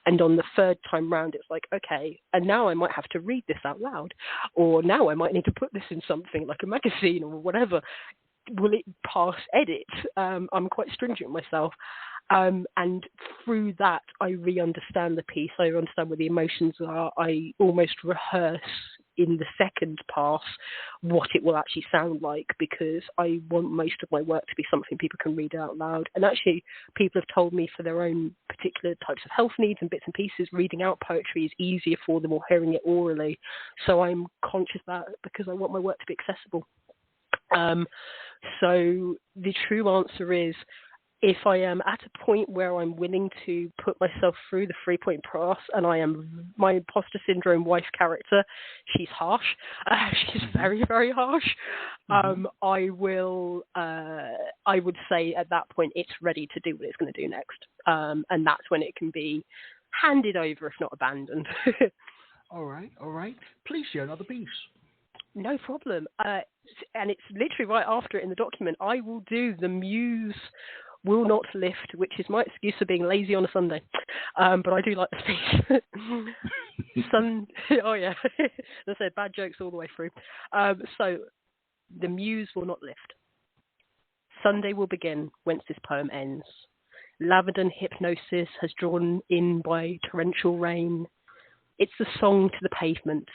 And on the third time round, it's like, okay, and now I might have to read this out loud, or now I might need to put this in something like a magazine or whatever. Will it pass edit? I'm quite stringent with myself. And through that, I re-understand the piece. I understand where the emotions are. I almost rehearse in the second pass what it will actually sound like, because I want most of my work to be something people can read out loud. And actually, people have told me for their own particular types of health needs and bits and pieces, reading out poetry is easier for them, or hearing it orally. So I'm conscious of that, because I want my work to be accessible. So the true answer is, if I am at a point where I'm willing to put myself through the 3-point pass, and I am my imposter syndrome wife character, she's harsh. She's very, very harsh. I would say at that point it's ready to do what it's going to do next, and that's when it can be handed over, if not abandoned. All right. Please share another piece. No problem. And it's literally right after it in the document. I will do The Muse Will Not Lift, which is my excuse for being lazy on a Sunday. But I do like the speech. Oh, yeah. As I said, bad jokes all the way through. So, The Muse Will Not Lift. Sunday will begin whence this poem ends. Lavender hypnosis has drawn in by torrential rain. It's the song to the pavement.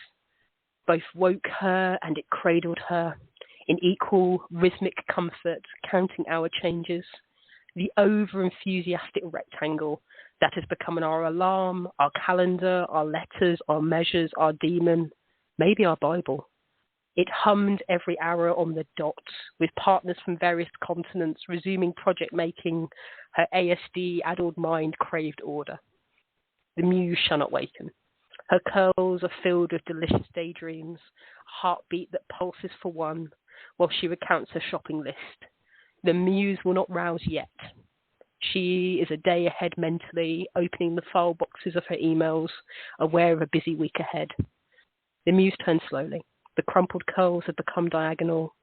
Both woke her and it cradled her in equal rhythmic comfort, counting hour changes. The over-enthusiastic rectangle that has become our alarm, our calendar, our letters, our measures, our demon, maybe our Bible. It hummed every hour on the dot, with partners from various continents resuming project making. Her ASD-addled mind craved order. The muse shall not waken. Her curls are filled with delicious daydreams, a heartbeat that pulses for one, while she recounts her shopping list. The muse will not rouse yet. She is a day ahead mentally, opening the file boxes of her emails, aware of a busy week ahead. The muse turns slowly. The crumpled curls have become diagonal.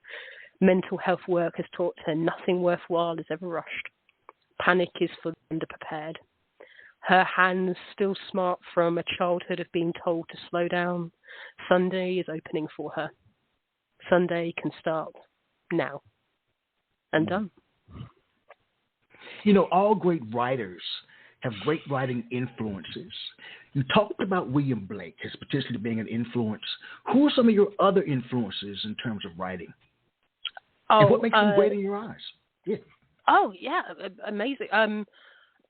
Mental health work has taught her nothing worthwhile is ever rushed. Panic is for the underprepared. Her hands still smart from a childhood of being told to slow down. Sunday is opening for her. Sunday can start now. And done. You know, all great writers have great writing influences. You talked about William Blake as potentially being an influence. Who are some of your other influences in terms of writing? And what makes them great in your eyes? Yeah. Oh, yeah, amazing.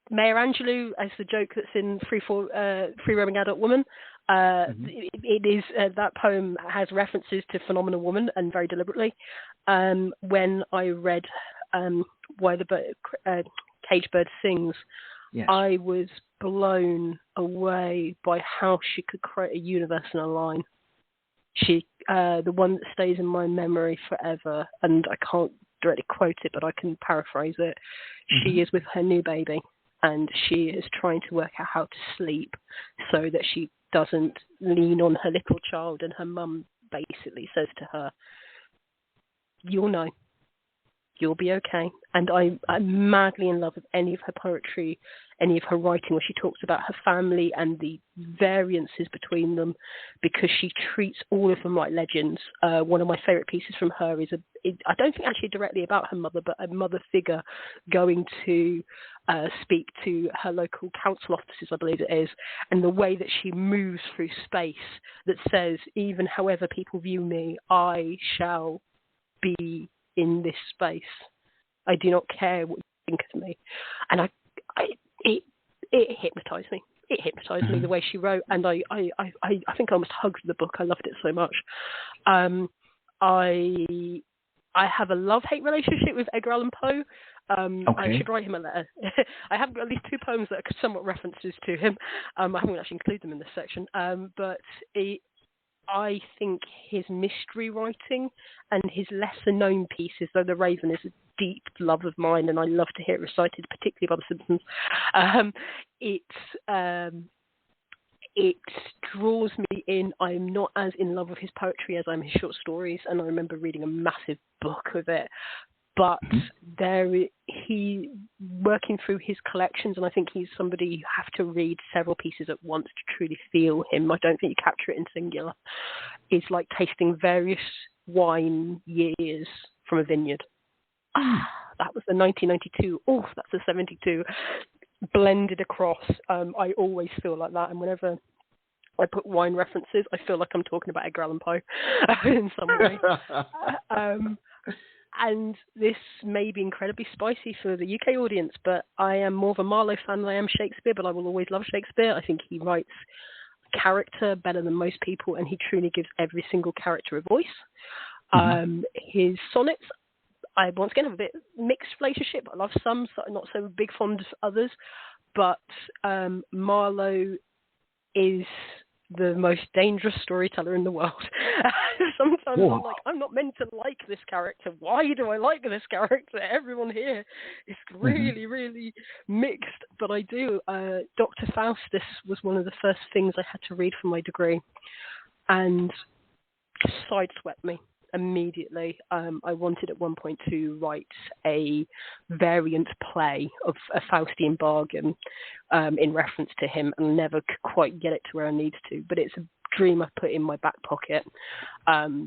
Maya Angelou, as the joke that's in Free Roaming Adult Woman, it is that poem has references to Phenomenal Woman, and very deliberately. When I read Why the Caged Bird Sings, yes. I was blown away by how she could create a universe in a line. She, the one that stays in my memory forever, and I can't directly quote it, but I can paraphrase it. She is with her new baby, and she is trying to work out how to sleep so that she doesn't lean on her little child, and her mum basically says to her, "You'll know. You'll be okay." And I'm madly in love with any of her poetry, any of her writing where she talks about her family and the variances between them, because she treats all of them like legends. One of my favourite pieces from her is, I don't think actually directly about her mother, but a mother figure going to speak to her local council offices, I believe it is, and the way that she moves through space that says, even however people view me, I shall be in this space. I do not care what you think of me. And it hypnotized me. It hypnotized me the way she wrote, and I think I almost hugged the book. I loved it so much. I have a love-hate relationship with Edgar Allan Poe. I should write him a letter. I have got at least 2 poems that are somewhat references to him. I haven't actually included them in this section, but I think his mystery writing and his lesser-known pieces, though The Raven is a deep love of mine, and I love to hear it recited, particularly by The Simpsons, it draws me in. I'm not as in love with his poetry as I'm his short stories, and I remember reading a massive book of it. But he working through his collections, and I think he's somebody you have to read several pieces at once to truly feel him. I don't think you capture it in singular. It's like tasting various wine years from a vineyard. That was the 1992. Oh, that's the 72. Blended across. I always feel like that, and whenever I put wine references, I feel like I'm talking about Edgar Allan Poe in some way. And this may be incredibly spicy for the UK audience, but I am more of a Marlowe fan than I am Shakespeare, but I will always love Shakespeare. I think he writes character better than most people, and he truly gives every single character a voice. His sonnets, I once again have a bit mixed relationship. I love some, so not so big fond of others. But Marlowe is the most dangerous storyteller in the world. Sometimes I'm like, I'm not meant to like this character. Why do I like this character? Everyone here is really, really mixed. But I do. Dr. Faustus was one of the first things I had to read for my degree, and sideswept me immediately. I wanted at one point to write a variant play of a Faustian bargain in reference to him, and never could quite get it to where I needed to. But it's a dream I put in my back pocket.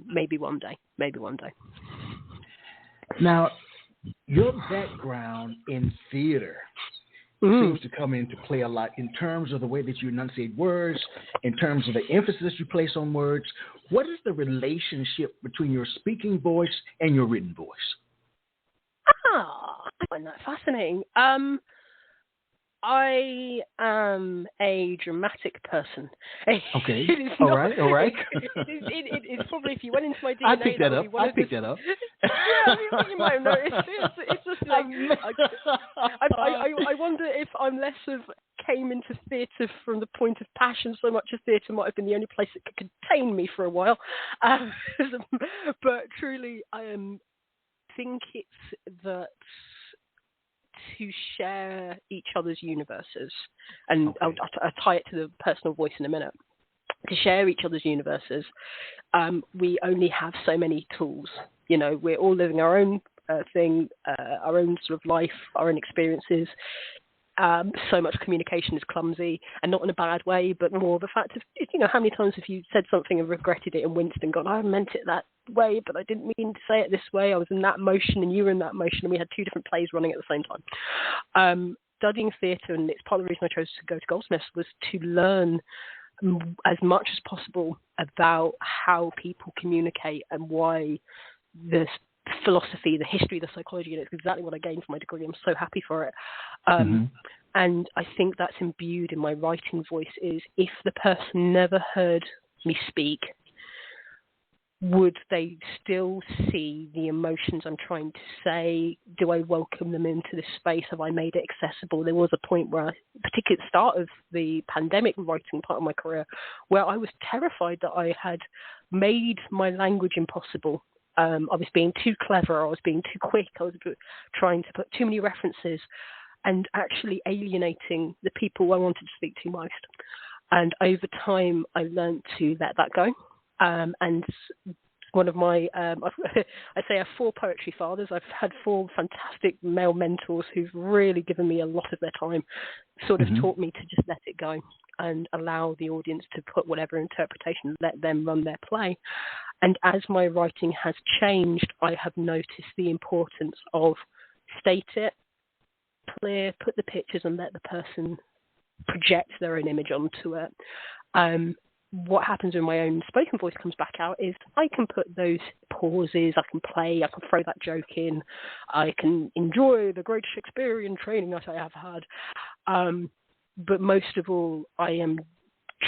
Maybe one day. Now, your background in theater seems to come into play a lot in terms of the way that you enunciate words, in terms of the emphasis you place on words. What is the relationship between your speaking voice and your written voice? I find that fascinating. I am a dramatic person. Okay. All right. It's probably, if you went into my DNA, I picked that up. Yeah, you might have noticed. It's just like, I wonder if I'm less of came into theatre from the point of passion so much as theatre might have been the only place that could contain me for a while. But truly, I think it's that to share each other's universes, and I'll tie it to the personal voice in a minute. To share each other's universes, we only have so many tools. You know, we're all living our own thing, our own sort of life, our own experiences. So much communication is clumsy, and not in a bad way, but more the fact of, you know, how many times have you said something and regretted it and winced and gone, I meant it that way, but I didn't mean to say it this way. I was in that motion and you were in that motion, and we had two different plays running at the same time. Studying theatre, and it's part of the reason I chose to go to Goldsmiths, was to learn as much as possible about how people communicate and why the philosophy, the history, the psychology, and it's exactly what I gained from my degree. I'm so happy for it. And I think that's imbued in my writing voice, is if the person never heard me speak, would they still see the emotions I'm trying to say? Do I welcome them into this space? Have I made it accessible? There was a point where, particularly at the start of the pandemic writing part of my career, where I was terrified that I had made my language impossible. I was being too clever, I was being too quick, I was trying to put too many references and actually alienating the people I wanted to speak to most. And over time, I learned to let that go. And one of my, I say I have 4 poetry fathers. I've had 4 fantastic male mentors who've really given me a lot of their time, sort of taught me to just let it go and allow the audience to put whatever interpretation, let them run their play. And as my writing has changed, I have noticed the importance of state it, clear, put the pictures, and let the person project their own image onto it. What happens when my own spoken voice comes back out is I can put those pauses, I can play, I can throw that joke in, I can enjoy the great Shakespearean training that I have had. But most of all, I am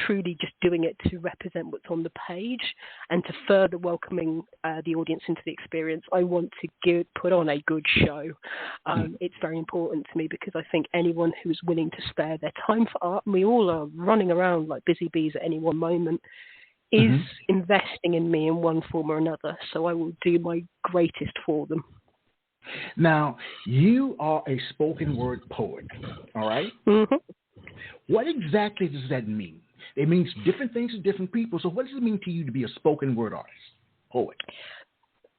truly just doing it to represent what's on the page and to further welcoming the audience into the experience. I want to put on a good show. It's very important to me because I think anyone who's willing to spare their time for art, and we all are running around like busy bees at any one moment, is investing in me in one form or another. So I will do my greatest for them. Now, you are a spoken word poet, all right? What exactly does that mean? It means different things to different people. So what does it mean to you to be a spoken word artist, poet?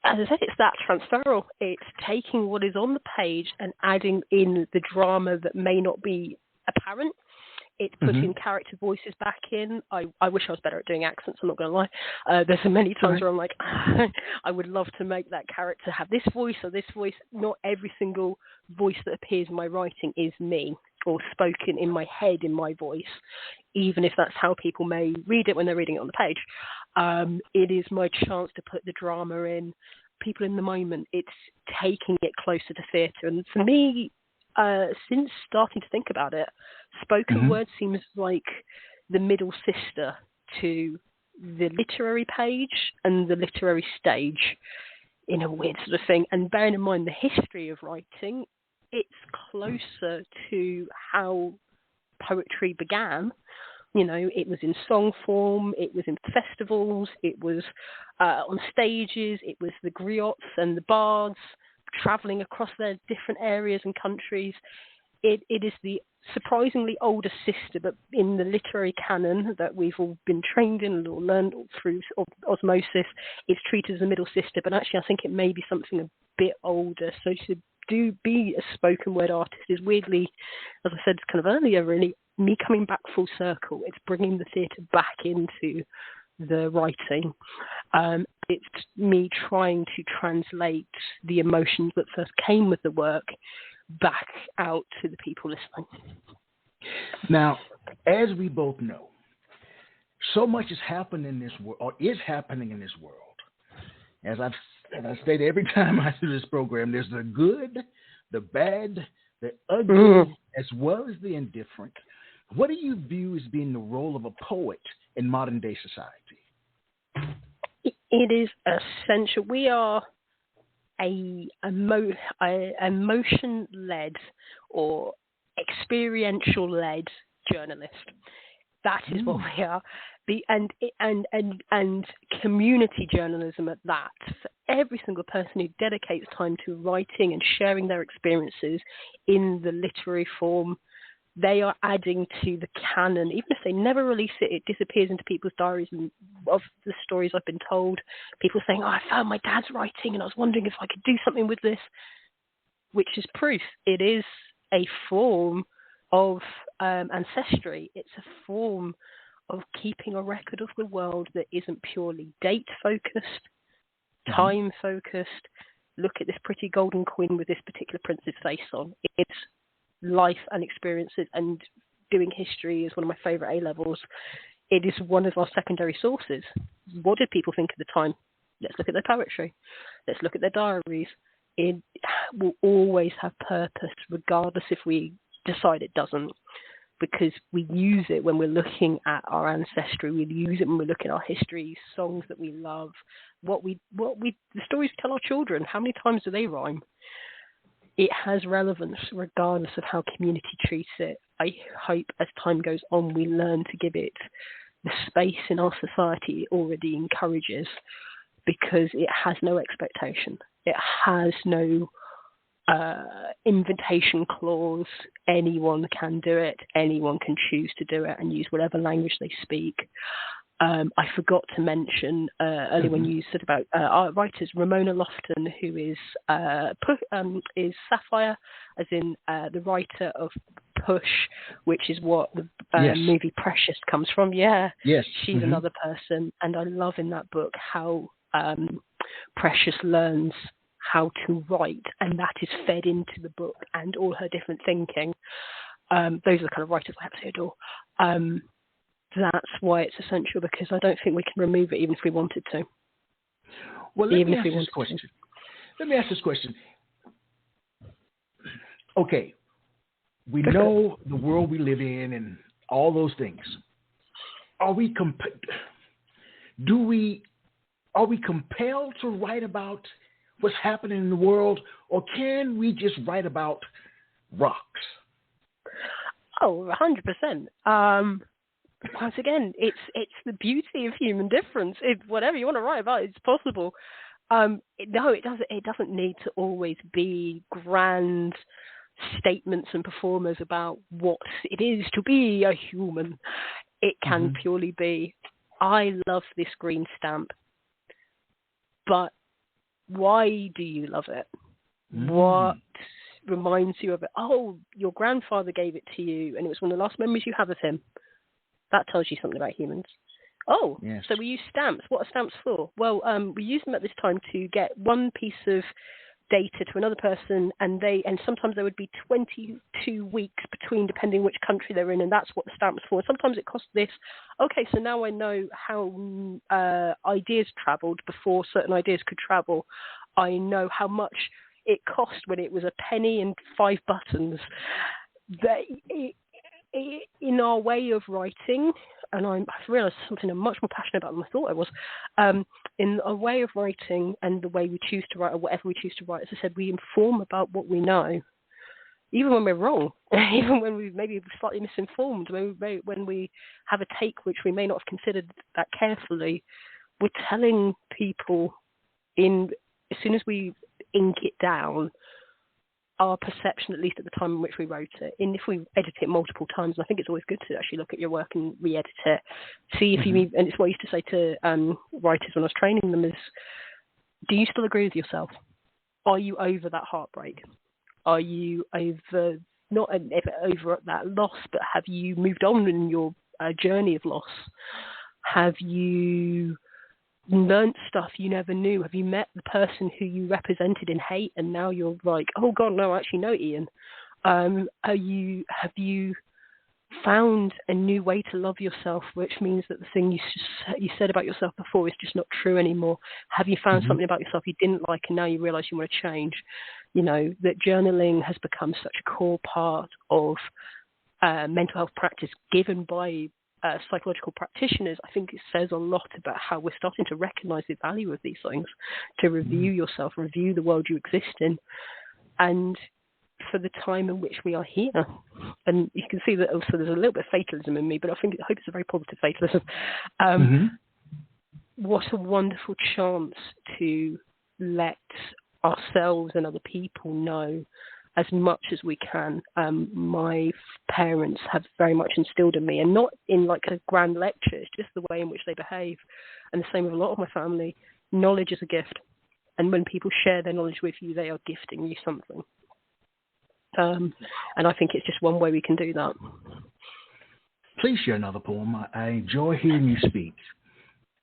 As I said, it's that transferal. It's taking what is on the page and adding in the drama that may not be apparent. It's putting character voices back in. I wish I was better at doing accents, I'm not going to lie. There's so many times where I'm like, I would love to make that character have this voice or this voice. Not every single voice that appears in my writing is me or spoken in my head in my voice, even if that's how people may read it when they're reading it on the page. It is my chance to put the drama in, people in the moment. It's taking it closer to theatre. And for me, since starting to think about it, spoken word seems like the middle sister to the literary page and the literary stage. in a weird sort of thing. And bearing in mind the history of writing, it's closer to how poetry began. You know, it was in song form, it was in festivals, it was on stages, it was the griots and the bards travelling across their different areas and countries. It is the surprisingly older sister, but in the literary canon that we've all been trained in or learned through osmosis, it's treated as a middle sister, but actually I think it may be something a bit older. So to be a spoken word artist is weirdly, as I said kind of earlier, really me coming back full circle. It's bringing the theatre back into the writing. It's me trying to translate the emotions that first came with the work back out to the people listening. Now, as we both know, so much has happened in this world, or is happening in this world. As I state every time I do this program, there's the good, the bad, the ugly, as well as the indifferent. What do you view as being the role of a poet in modern day society? It is essential. We are a emotion-led or experiential-led journalist. That is what we are. And community journalism at that. For every single person who dedicates time to writing and sharing their experiences in the literary form, they are adding to the canon. Even if they never release it, it disappears into people's diaries and of the stories I've been told. People saying, I found my dad's writing and I was wondering if I could do something with this, which is proof. It is a form of ancestry. It's a form of keeping a record of the world that isn't purely date-focused, time-focused. Look at this pretty golden queen with this particular prince's face on. It's life and experiences, and doing history is one of my favourite A-levels. It is one of our secondary sources. What did people think at the time? Let's look at their poetry. Let's look at their diaries. It will always have purpose, regardless if we decide it doesn't, because we use it when we're looking at our ancestry. We use it when we look at our history, songs that we love, the stories we tell our children. How many times do they rhyme? It has relevance regardless of how community treats it. I hope as time goes on, we learn to give it the space in our society it already encourages, because it has no expectation. It has no invitation clause. Anyone can do it. Anyone can choose to do it and use whatever language they speak. I forgot to mention earlier when you said about our writers, Ramona Lofton, who is Sapphire, as in the writer of Push, which is what the movie Precious comes from. Yeah, yes, she's another person, and I love in that book how Precious learns how to write, and that is fed into the book and all her different thinking. Those are the kind of writers I absolutely adore. That's why it's essential, because I don't think we can remove it even if we wanted to. Well, let me ask this question. Okay, we know the world we live in and all those things. Are we compelled to write about what's happening in the world, or can we just write about rocks? Oh, 100%. Once again, it's the beauty of human difference. If whatever you want to write about, it's possible. It doesn't need to always be grand statements and performers about what it is to be a human. It can purely be, I love this green stamp, but why do you love it? What reminds you of it? Oh, your grandfather gave it to you, and it was one of the last memories you have of him. That tells you something about humans. Oh, yes. So we use stamps. What are stamps for? Well, we use them at this time to get one piece of data to another person, and sometimes there would be 22 weeks between, depending which country they're in, and that's what the stamp's for. Sometimes it costs this. Okay, so now I know how ideas travelled before certain ideas could travel. I know how much it cost when it was a penny and 5 buttons. In our way of writing, and I've realised something I'm much more passionate about than I thought I was, in a way of writing and the way we choose to write or whatever we choose to write, as I said, we inform about what we know, even when we're wrong, even when we maybe slightly misinformed, when we have a take which we may not have considered that carefully. We're telling people as soon as we ink it down, our perception, at least at the time in which we wrote it. And if we edit it multiple times, I think it's always good to actually look at your work and re-edit it, see if you even, and it's what I used to say to writers when I was training them is, do you still agree with yourself? Are you over that heartbreak? Are you over, not over that loss, but have you moved on in your journey of loss? Have you learned stuff you never knew? Have you met the person who you represented in hate and now you're like, oh God, no, I actually know Ian? Have you found a new way to love yourself, which means that the thing you said about yourself before is just not true anymore? Have you found something about yourself you didn't like and now you realize you want to change? You know, that journaling has become such a core part of mental health practice given by psychological practitioners. I think it says a lot about how we're starting to recognize the value of these things, to review yourself, review the world you exist in, and for the time in which we are here. And you can see that also there's a little bit of fatalism in me, but I hope it's a very positive fatalism. What a wonderful chance to let ourselves and other people know as much as we can. My parents have very much instilled in me, and not in like a grand lecture, it's just the way in which they behave. And the same with a lot of my family. Knowledge is a gift. And when people share their knowledge with you, they are gifting you something. And I think it's just one way we can do that. Please share another poem. I enjoy hearing you speak.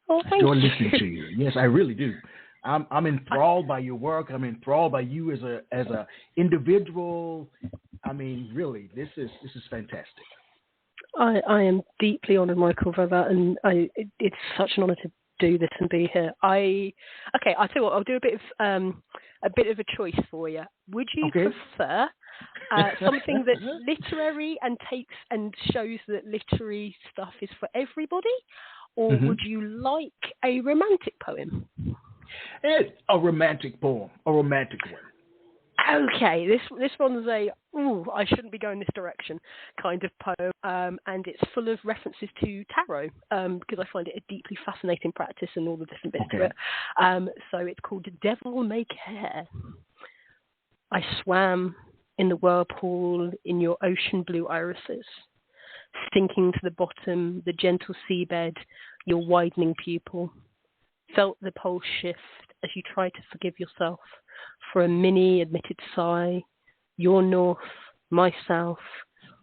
Oh, I enjoy listening to you. Yes, I really do. I'm enthralled by your work. I'm enthralled by you as a individual. I mean, really, this is fantastic. I am deeply honoured, Michael, for that, and it's such an honour to do this and be here. I'll tell you what, I'll do a bit of a choice for you. Would you prefer something that's literary and takes and shows that literary stuff is for everybody, or would you like a romantic poem? A romantic poem, a romantic one. Okay, this one's I shouldn't be going this direction kind of poem, and it's full of references to tarot, because I find it a deeply fascinating practice and all the different bits of it. So it's called Devil May Care. I swam in the whirlpool in your ocean blue irises, sinking to the bottom, the gentle seabed, your widening pupil. Felt the pulse shift as you tried to forgive yourself for a mini admitted sigh. Your north, my south,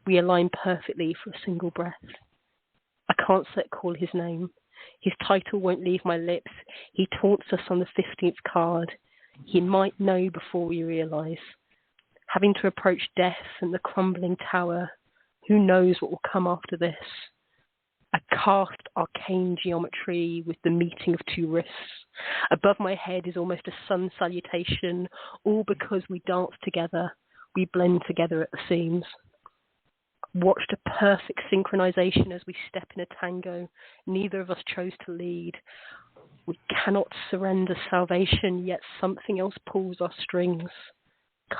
we align perfectly for a single breath. I can't call his name. His title won't leave my lips. He taunts us on the 15th card. He might know before we realise. Having to approach death and the crumbling tower. Who knows what will come after this? A cast arcane geometry with the meeting of two wrists. Above my head is almost a sun salutation, all because we dance together, we blend together at the seams. Watched a perfect synchronization as we step in a tango. Neither of us chose to lead. We cannot surrender salvation, yet something else pulls our strings.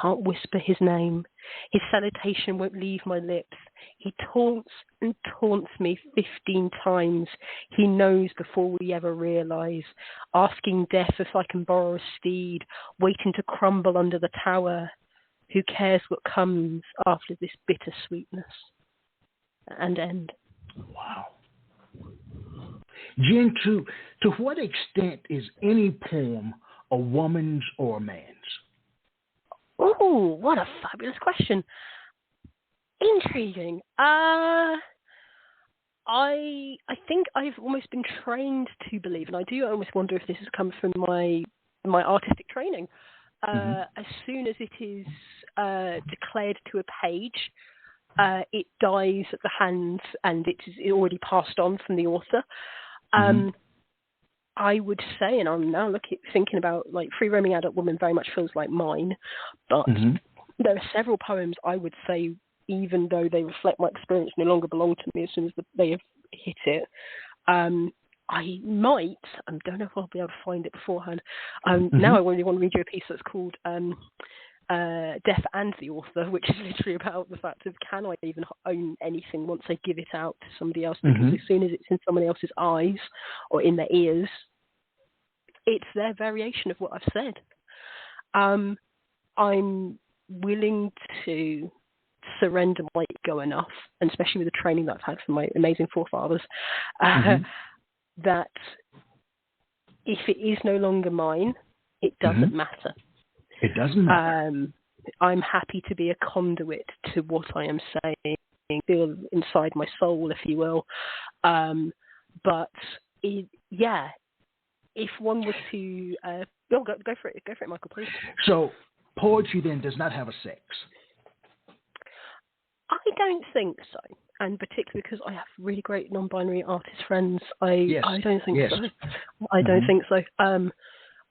Can't whisper his name. His salutation won't leave my lips. He taunts and taunts me 15 times. He knows before we ever realise. Asking death if I can borrow a steed. Waiting to crumble under the tower. Who cares what comes after this bitter sweetness? And end. Wow. Jen, to what extent is any poem a woman's or a man's? Oh, what a fabulous question. Intriguing. I think I've almost been trained to believe, and I do almost wonder if this has come from my artistic training. As soon as it is declared to a page, it dies at the hands, and it is already passed on from the author. I would say, and I'm now thinking about, like, Free Roaming Adult Woman very much feels like mine, but there are several poems I would say, even though they reflect my experience, no longer belong to me as soon as they have hit it. I might, I don't know if I'll be able to find it beforehand. Now I really want to read you a piece that's called Death and the Author, which is literally about the fact of, can I even own anything once I give it out to somebody else? Because as soon as it's in someone else's eyes or in their ears, it's their variation of what I've said. I'm willing to surrender my ego enough, and especially with the training that I've had from my amazing forefathers, that if it is no longer mine, it doesn't matter. It doesn't matter. I'm happy to be a conduit to what I am saying, feel inside my soul, if you will. But if one was to, go for it, Michael, please. So poetry then does not have a sex. I don't think so, and particularly because I have really great non-binary artist friends, I don't think so. I don't think so.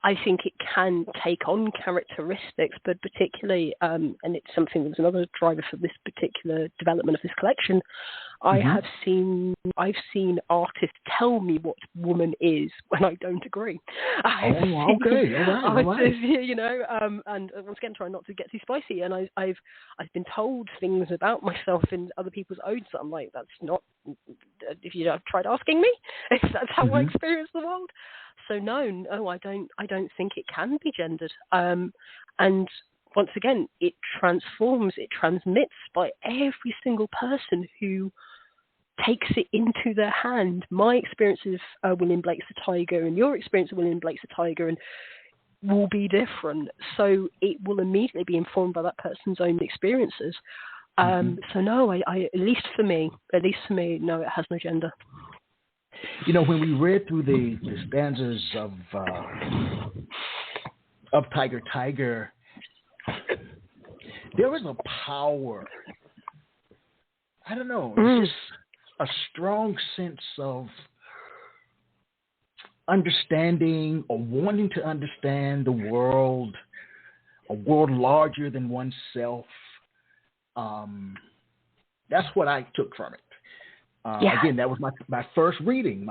I think it can take on characteristics, but particularly, and it's something that was another driver for this particular development of this collection. I've seen artists tell me what woman is when I don't agree. All right. You know, and once again, trying not to get too spicy. And I've been told things about myself in other people's odes that I'm like, that's not. If you have tried asking me, if that's how I experience the world. So no, I don't think it can be gendered. And once again, it transforms, it transmits by every single person who takes it into their hand. My experience of William Blake's The Tiger and your experience of William Blake's The Tiger and will be different. So it will immediately be informed by that person's own experiences. So no, I at least for me, no, it has no gender. You know, when we read through the stanzas of Tiger, there is a power. I don't know. It's just a strong sense of understanding or wanting to understand the world, a world larger than oneself. That's what I took from it. Again, that was my first reading.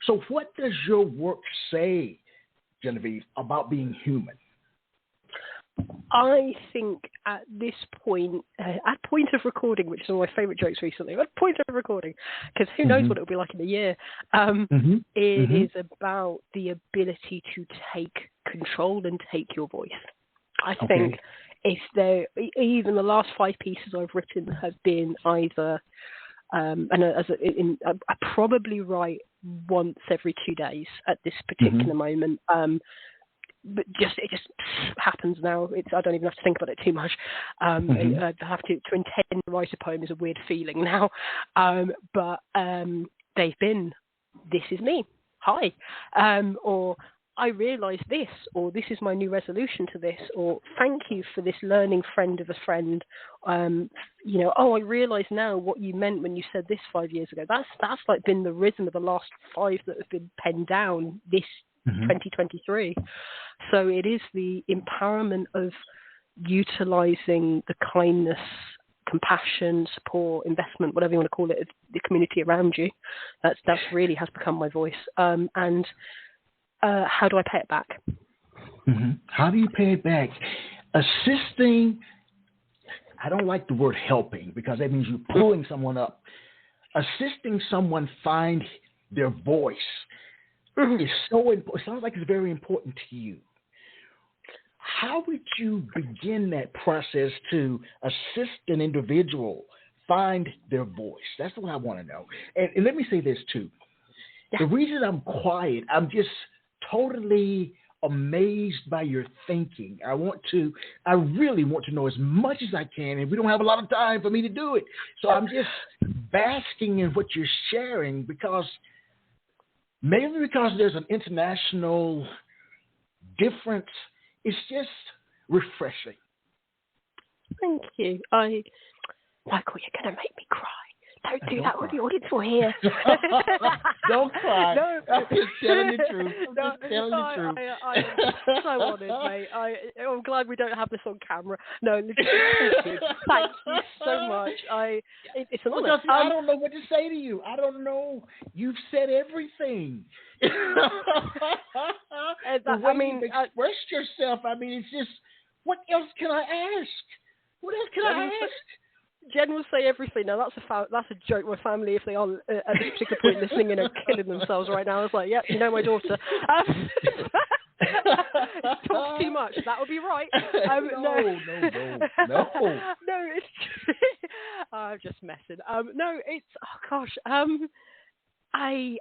So what does your work say, Genevieve, about being human? I think at this point, at point of recording, which is one of my favourite jokes recently, at point of recording, because who knows what it'll be like in a year, it is about the ability to take control and take your voice. I think even the last 5 pieces I've written have been either... I probably write once every 2 days at this particular moment. But it just happens now. I don't even have to think about it too much. I have to intend to write a poem is a weird feeling now. But they've been, this is me, hi, or I realised this, or this is my new resolution to this, or thank you for this learning friend of a friend. I realise now what you meant when you said this 5 years ago. That's like been the rhythm of the last 5 that have been penned down this 2023. So it is the empowerment of utilising the kindness, compassion, support, investment, whatever you want to call it, of the community around you. That's really has become my voice. And how do I pay it back? How do you pay it back? Assisting, I don't like the word helping because that means you're pulling someone up. Assisting someone find their voice is so important. It sounds like it's very important to you. How would you begin that process to assist an individual find their voice? That's what I want to know. And let me say this too. The reason I'm quiet, I'm just totally amazed by your thinking. I really want to know as much as I can, and we don't have a lot of time for me to do it. So I'm just basking in what you're sharing because there's an international difference. It's just refreshing. Thank you. Michael, you're going to make me cry. Don't do that. What the audience will hear. Don't cry. No, I'm just telling the truth. I am so honoured, mate. I'm glad we don't have this on camera. No, legit, thank you so much. It's an honour. I don't know what to say to you. I don't know. You've said everything. The way you've expressed yourself. I mean, it's just, what else can I ask? What else can I ask? Jen will say everything. Now that's a joke. My family, if they are at this particular point listening and are killing themselves right now, it's like, yeah, you know my daughter. Talks too much. That would be right. No. No, it's true. I'm just messing. No, it's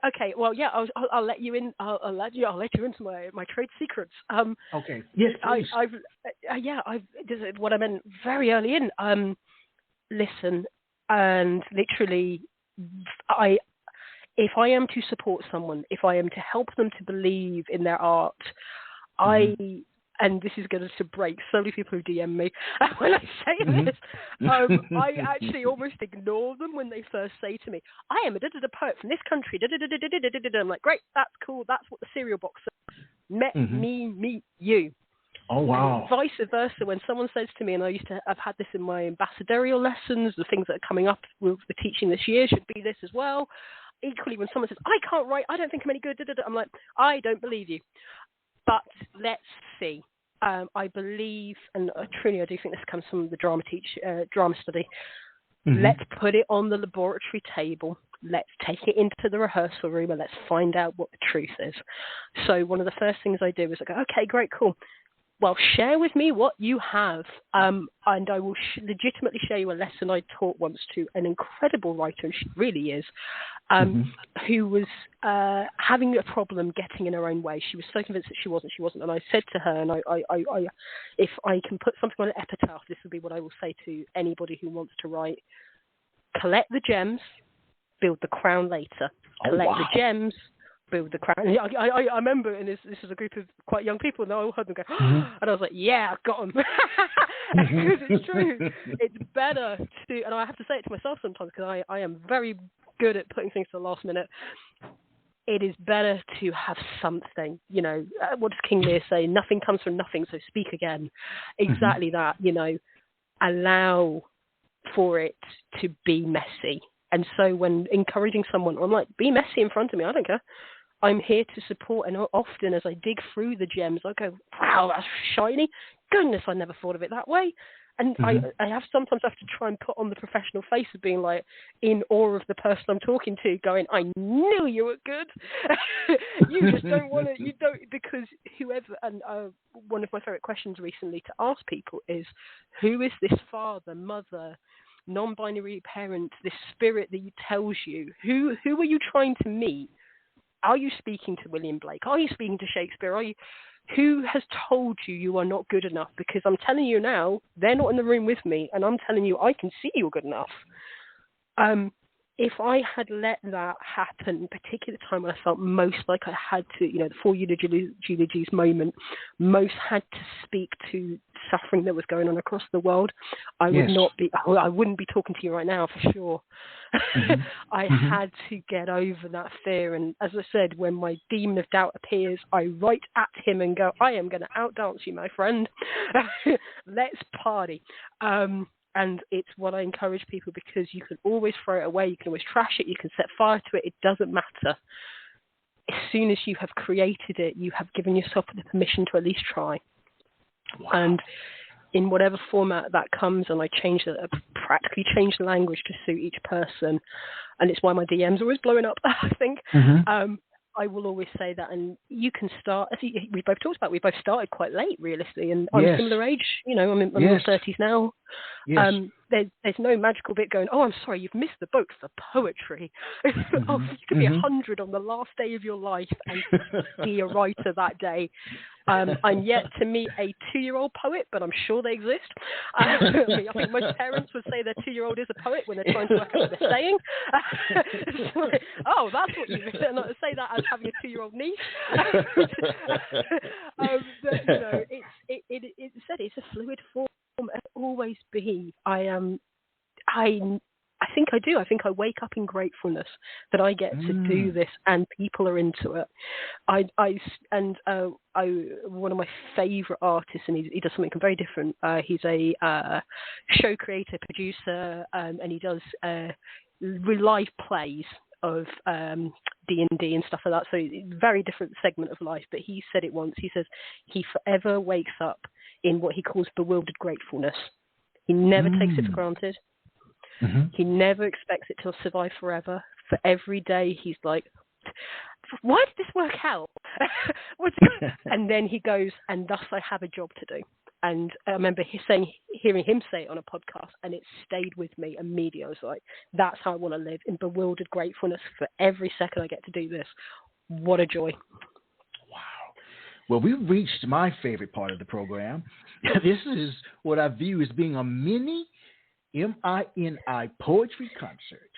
okay. Well, yeah. I'll let you in. I'll let you into my trade secrets. Okay. Yes, please. This is what I meant very early in. Listen, and literally, if I am to support someone, if I am to help them to believe in their art, and this is going to break so many people who DM me when I say this, I actually almost ignore them when they first say to me, I am a poet from this country, I'm like, great, that's cool, that's what the cereal box says. Meet you. Oh, wow. And vice versa, when someone says to me, and I've had this in my ambassadorial lessons, the things that are coming up with the teaching this year should be this as well. Equally, when someone says, I can't write, I don't think I'm any good, I'm like, I don't believe you. But let's see. I believe, and truly I do think this comes from the drama study, let's put it on the laboratory table. Let's take it into the rehearsal room and let's find out what the truth is. So one of the first things I do is I go, okay, great, cool. Well, share with me what you have, and I will legitimately share you a lesson I taught once to an incredible writer, and she really is, who was having a problem getting in her own way. She was so convinced that she wasn't, and I said to her, and I if I can put something on an epitaph, this would be what I will say to anybody who wants to write: collect the gems, build the crown later. Collect the gems, build the crown. I remember, and this is a group of quite young people, and I all heard them go, and I was like, yeah, I've got them. Because it's true. It's better to, and I have to say it to myself sometimes, because I am very good at putting things to the last minute. It is better to have something, what does King Lear say? Nothing comes from nothing, so speak again. Exactly that, allow for it to be messy. And so when encouraging someone, I'm like, be messy in front of me, I don't care. I'm here to support, and often as I dig through the gems, I go, wow, that's shiny. Goodness, I never thought of it that way. And I sometimes have to try and put on the professional face of being like in awe of the person I'm talking to, going, I knew you were good. You just don't want to, because whoever, and one of my favorite questions recently to ask people is, who is this father, mother, non-binary parent, this spirit that tells you, who are you trying to meet? Are you speaking to William Blake? Are you speaking to Shakespeare? Who has told you are not good enough? Because I'm telling you now, they're not in the room with me, and I'm telling you I can see you're good enough. If I had let that happen, particularly the time when I felt most like I had to, the 4 eulogies moment, most had to speak to suffering that was going on across the world, I wouldn't be talking to you right now for sure. I had to get over that fear, and as I said, when my demon of doubt appears, I write at him and go, I am going to outdance you, my friend. Let's party. And it's what I encourage people, because you can always throw it away, you can always trash it, you can set fire to it, it doesn't matter. As soon as you have created it, you have given yourself the permission to at least try. Wow. And in whatever format that comes, and I practically change the language to suit each person, and it's why my DM's always blowing up, I think. I will always say that, and you can start, as we both talked about, we both started quite late, realistically, and I'm a similar age, I'm in my 30s now. Yes. There's no magical bit going, oh, I'm sorry, you've missed the boat for poetry. Oh, you could be 100 on the last day of your life and be a writer that day. I'm yet to meet a 2-year-old poet, but I'm sure they exist. I think most parents would say their 2-year-old is a poet when they're trying to work out what they're saying. Oh, that's what you mean. And I say that as having a 2-year-old niece. But, it's a fluid form. It'll always be. I think I do. I think I wake up in gratefulness that I get to do this and people are into it. One of my favourite artists, and he does something very different. He's a show creator, producer, and he does live plays of D&D and stuff like that. So very different segment of life. But he said it once. He says he forever wakes up in what he calls bewildered gratefulness. He never takes it for granted. He never expects it to survive forever. For every day, he's like, why did this work out? And then he goes, and thus I have a job to do. And I remember hearing him say it on a podcast, and it stayed with me immediately. I was like, that's how I want to live, in bewildered gratefulness for every second I get to do this. What a joy. Wow. Well, we've reached my favorite part of the program. This is what I view as being a mini MINI poetry concert,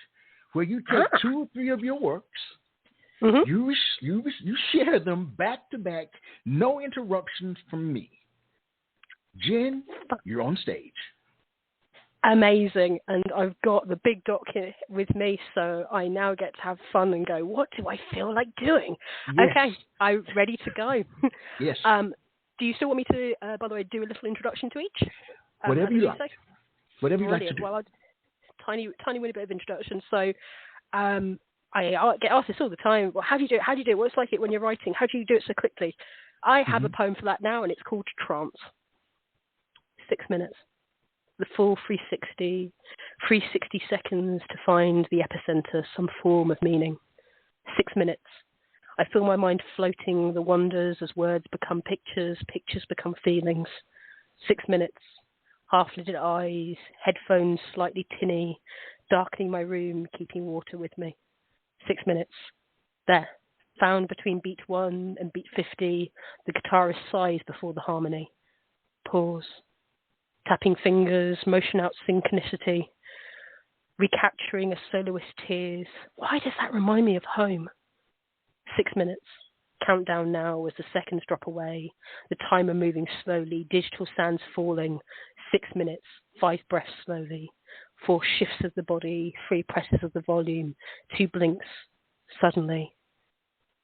where you take 2 or 3 of your works, you share them back to back, no interruptions from me. Jen, you're on stage. Amazing. And I've got the big doc here with me, so I now get to have fun and go, what do I feel like doing? Yes. Okay, I'm ready to go. Yes. Do you still want me to, by the way, do a little introduction to each? Whatever you like. Whatever you like to do. Well, tiny bit of introduction. So I get asked this all the time. Well, how do you do it? What's like it when you're writing? How do you do it so quickly? I have a poem for that now, and it's called Trance. 6 minutes. The full 360 seconds to find the epicenter, some form of meaning. 6 minutes. I feel my mind floating the wonders as words become pictures, pictures become feelings. 6 minutes. Half-lidded eyes, headphones slightly tinny, darkening my room, keeping water with me. 6 minutes. There. Found between beat 1 and beat 50, the guitarist sighs before the harmony. Pause. Tapping fingers, motion out synchronicity, recapturing a soloist's tears. Why does that remind me of home? 6 minutes. Countdown now as the seconds drop away, the timer moving slowly, digital sands falling. 6 minutes, 5 breaths slowly, 4 shifts of the body, 3 presses of the volume, 2 blinks, suddenly.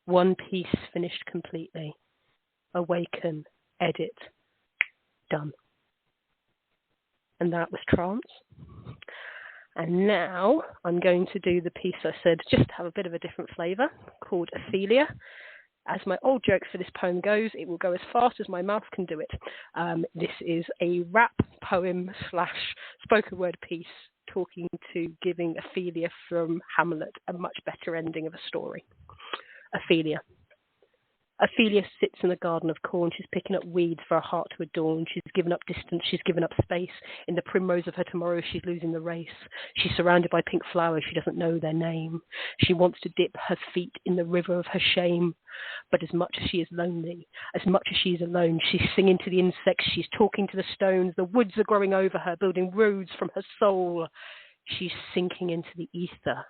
1 piece finished completely. Awaken, edit, done. And that was Trance. And now I'm going to do the piece I said just to have a bit of a different flavour, called Ophelia. As my old joke for this poem goes, it will go as fast as my mouth can do it. This is a rap poem / spoken word piece talking to giving Ophelia from Hamlet a much better ending of a story. Ophelia. Ophelia sits in the garden of corn. She's picking up weeds for her heart to adorn. She's given up distance. She's given up space. In the primrose of her tomorrow, she's losing the race. She's surrounded by pink flowers. She doesn't know their name. She wants to dip her feet in the river of her shame. But as much as she is lonely, as much as she is alone, she's singing to the insects. She's talking to the stones. The woods are growing over her, building roads from her soul. She's sinking into the ether,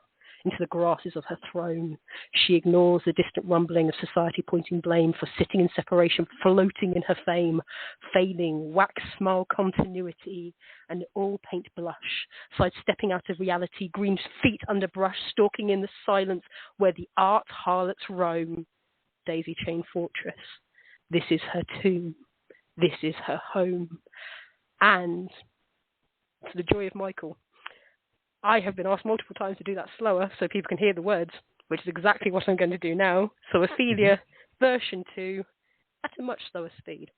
into the grasses of her throne. She ignores the distant rumbling of society pointing blame for sitting in separation, floating in her fame, failing, wax smile continuity, and all paint blush, sidestepping out of reality, green feet under brush, stalking in the silence where the art harlots roam. Daisy chain fortress. This is her tomb. This is her home. And to the joy of Michael, I have been asked multiple times to do that slower so people can hear the words, which is exactly what I'm going to do now. So Ophelia, version 2, at a much slower speed.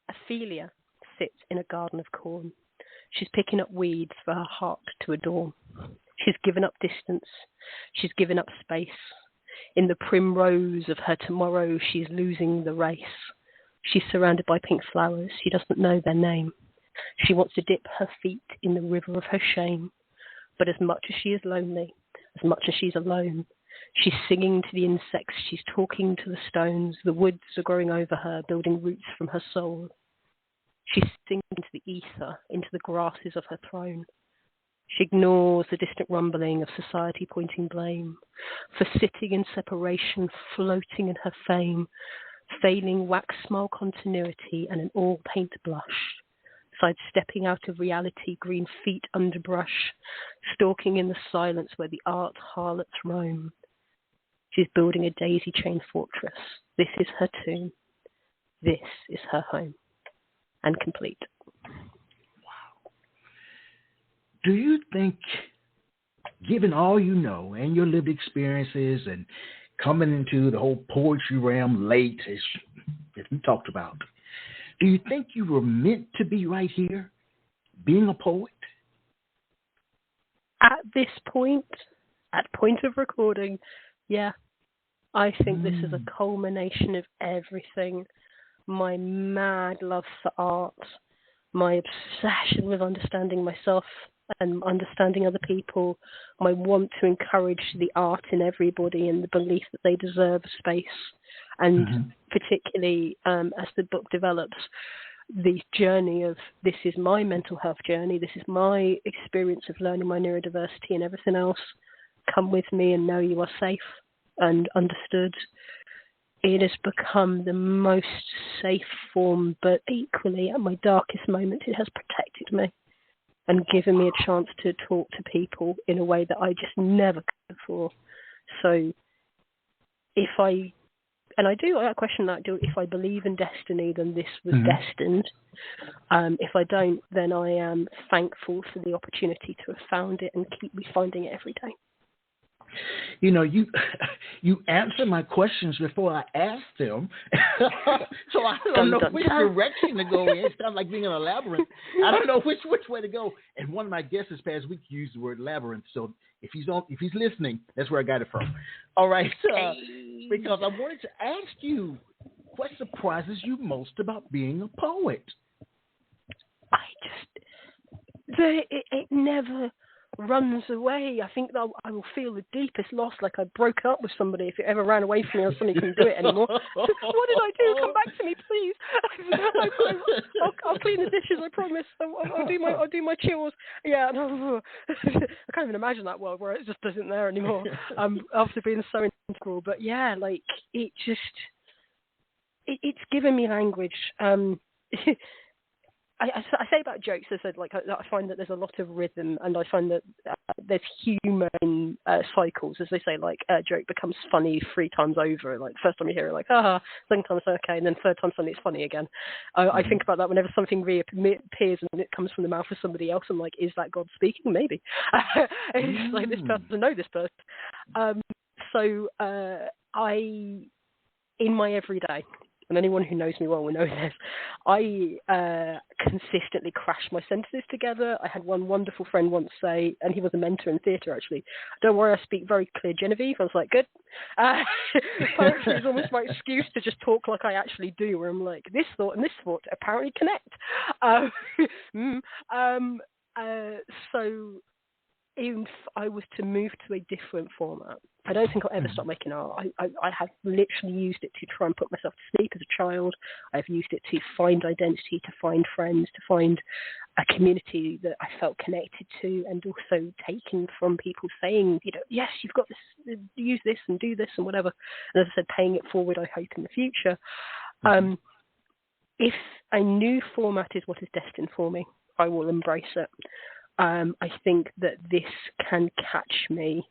Ophelia sits in a garden of corn. She's picking up weeds for her heart to adorn. She's given up distance. She's given up space. In the primrose of her tomorrow, she's losing the race. She's surrounded by pink flowers. She doesn't know their name. She wants to dip her feet in the river of her shame. But as much as she is lonely, as much as she's alone, she's singing to the insects, she's talking to the stones, the woods are growing over her, building roots from her soul. She's singing into the ether, into the grasses of her throne. She ignores the distant rumbling of society pointing blame, for sitting in separation, floating in her fame, failing wax smile continuity and an all paint blush. sidestepping out of reality, green feet underbrush, stalking in the silence where the art harlots roam. She's building a daisy-chain fortress. This is her tomb. This is her home. And complete. Do you think, given all you know and your lived experiences and coming into the whole poetry realm late, as we talked about, do you think you were meant to be right here, being a poet? At this point, at point of recording, yeah. I think this is a culmination of everything. My mad love for art, my obsession with understanding myself and understanding other people, my want to encourage the art in everybody and the belief that they deserve a space. And particularly as the book develops, the journey of this is my mental health journey, this is my experience of learning my neurodiversity and everything else. Come with me and know you are safe and understood. It has become the most safe form, but equally at my darkest moments, it has protected me and given me a chance to talk to people in a way that I just never could before. So if I question that, if I believe in destiny, then this was destined. If I don't, then I am thankful for the opportunity to have found it and keep finding it every day. You know, you answer my questions before I ask them, so I don't know which direction to go in. It sounds like being in a labyrinth. I don't know which way to go. And one of my guests this past week used the word labyrinth. So if he's listening, that's where I got it from. All right, because I wanted to ask you, what surprises you most about being a poet? It never runs away. I think that I will feel the deepest loss, like I broke up with somebody if it ever ran away from me or somebody couldn't do it anymore. What did I do? Come back to me, please. I'll clean the dishes, I promise. I'll do my chores. Yeah, no, I can't even imagine that world where it just isn't there anymore. After being so integral, but yeah, like it's given me language. I say about jokes, I said, like, I find that there's a lot of rhythm, and I find that there's humour in cycles, as they say, like, a joke becomes funny 3 times over. Like, first time you hear it, like, second time it's okay, and then third time suddenly it's funny again. I think about that whenever something reappears and it comes from the mouth of somebody else. I'm like, is that God speaking? Maybe. It's like, this person know this person. In my everyday, and anyone who knows me well will know this, I consistently crash my sentences together. I had one wonderful friend once say, and he was a mentor in theatre actually, don't worry, I speak very clear Genevieve. I was like, good. Poetry is almost my excuse to just talk like I actually do, where I'm like, this thought and this thought apparently connect. So if I was to move to a different format, I don't think I'll ever stop making art. I have literally used it to try and put myself to sleep as a child. I've used it to find identity, to find friends, to find a community that I felt connected to, and also taken from people saying, you know, yes, you've got this, use this and do this and whatever. And as I said, paying it forward, I hope, in the future. If a new format is what is destined for me, I will embrace it. I think that this can catch me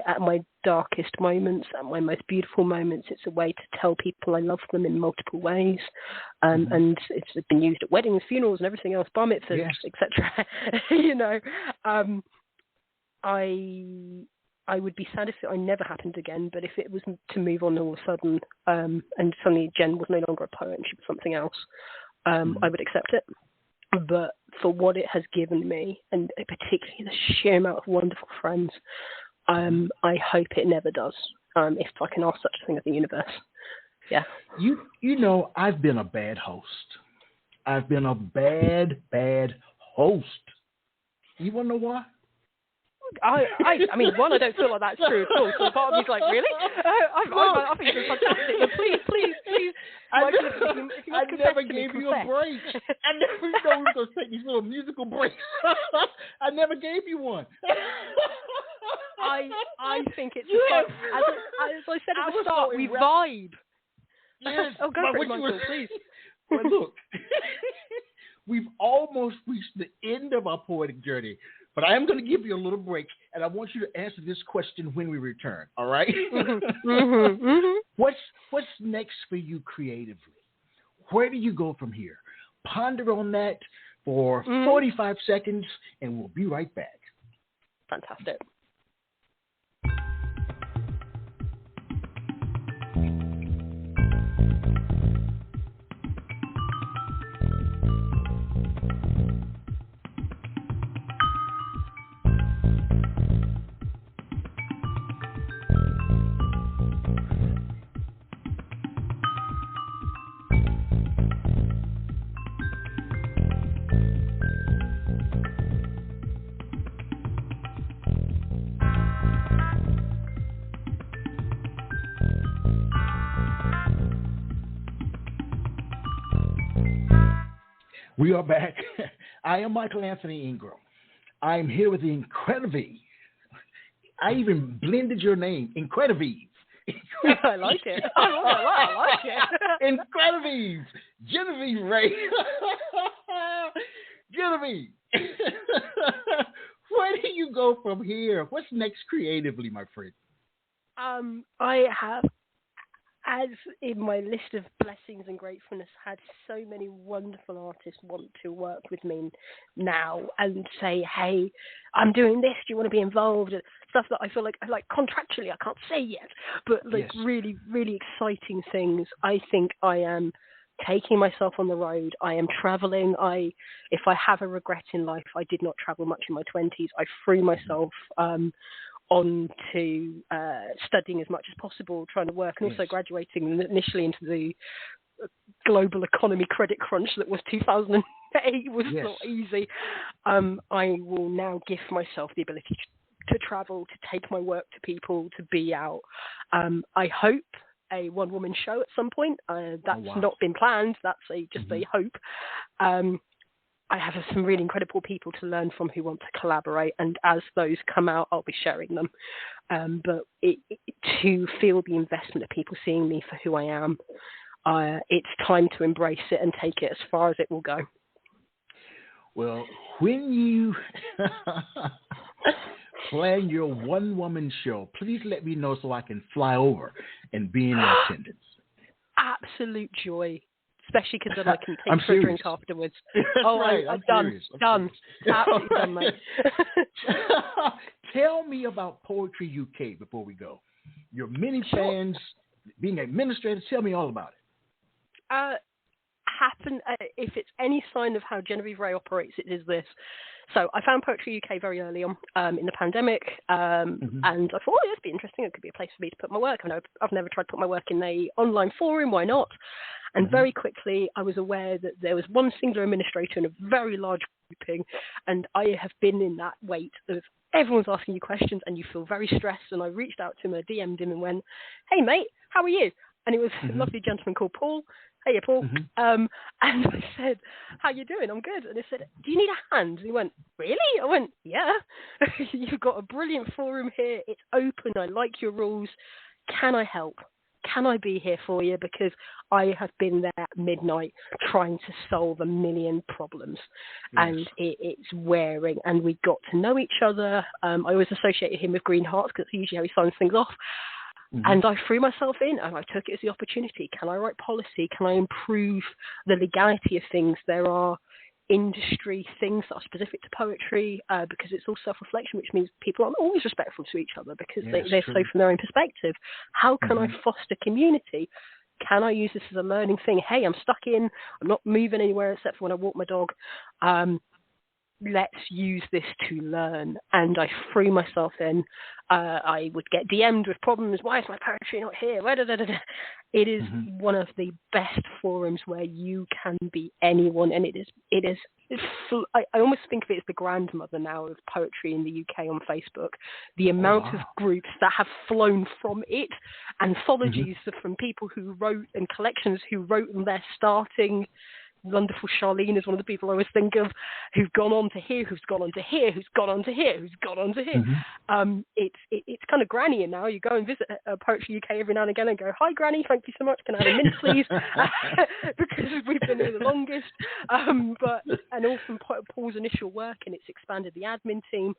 at my darkest moments, at my most beautiful moments. It's a way to tell people I love them in multiple ways. And it's been used at weddings, funerals, and everything else, bar mitzvahs, etc. You know, I would be sad if it never happened again, but if it was to move on all of a sudden, and suddenly Jen was no longer a poet and she was something else, I would accept it. But for what it has given me, and particularly the sheer amount of wonderful friends, I hope it never does, if I can ask such a thing of the universe. Yeah. You know, I've been a bad host. I've been a bad host. You want to know why? I mean, one, I don't feel like that's true at all. So part of me's like, really? I think it's fantastic. Please. I never gave you a break. I never know we were going to take these little musical breaks. I never gave you one. I think it's as I said at the start, we vibe. Yes. Oh, go for it, Michael, please. Well, look. we've almost reached the end of our poetic journey. But I am going to give you a little break, and I want you to answer this question when we return. All right? What's next for you creatively? Where do you go from here? Ponder on that for 45 seconds, and we'll be right back. Fantastic. We are back. I am Michael Anthony Ingram. I am here with the Incredive. I even blended your name, Incredive. I like it. I like it. Incredive. Genevieve Ray. Genevieve. Where do you go from here? What's next creatively, my friend? I have, as in my list of blessings and gratefulness, had so many wonderful artists want to work with me now and say, hey, I'm doing this, do you want to be involved? And stuff that I feel like contractually I can't say yet, but really, really exciting things. I think I am taking myself on the road. I am traveling. If I have a regret in life, I did not travel much in my 20s. I threw myself on to studying as much as possible, trying to work, and also graduating initially into the global economy credit crunch that was 2008 was not easy. I will now gift myself the ability to travel, to take my work to people, to be out. I hope a one-woman show at some point. That's not been planned. That's just a hope. I have some really incredible people to learn from who want to collaborate, and as those come out, I'll be sharing them. But to feel the investment of people seeing me for who I am, it's time to embrace it and take it as far as it will go. Well, when you plan your one-woman show, please let me know so I can fly over and be in attendance. Absolute joy. Especially because then I can take for a drink afterwards. I'm done. Done. Absolutely done, mate. Tell me about Poetry UK before we go. Your many fans, being an administrator, tell me all about it. If it's any sign of how Genevieve Ray operates, it is this. So I found Poetry UK very early on in the pandemic, and I thought, it'd be interesting. It could be a place for me to put my work. I've never tried to put my work in an online forum. Why not? And very quickly, I was aware that there was one singular administrator in a very large grouping, and I have been in that weight of everyone's asking you questions, and you feel very stressed. And I reached out to him, I DM'd him, and went, "Hey, mate, how are you?" And it was a lovely gentleman called Paul. Hey, Paul. And I said, "How you doing?" "I'm good." And I said, "Do you need a hand?" And he went, "Really?" I went, "Yeah." "You've got a brilliant forum here. It's open. I like your rules. Can I help? Can I be here for you? Because I have been there at midnight trying to solve a million problems." And it's wearing. And we got to know each other. I always associated him with Green Hearts because it's usually how he signs things off. And I threw myself in, and I took it as the opportunity. Can I write policy? Can I improve the legality of things? There are industry things that are specific to poetry because it's all self-reflection, which means people aren't always respectful to each other because they're so from their own perspective. How can I foster community? Can I use this as a learning thing? Hey, I'm stuck in. I'm not moving anywhere except for when I walk my dog. Let's use this to learn. And I threw myself in. I would get DM'd with problems. Why is my poetry not here? It is one of the best forums where you can be anyone, and I almost think of it as the grandmother now of poetry in the UK on Facebook. The amount of groups that have flown from it, anthologies from people who wrote, and collections who wrote, and they're starting wonderful Charlene is one of the people I always think of, who've gone on to here, who's gone on to here, who's gone on to here, who's gone on to here. It's kind of granny now. You go and visit Poetry UK every now and again and go, hi, Granny, thank you so much. Can I have a mint, please? Because we've been here the longest. And all from Paul's initial work, and it's expanded the admin team.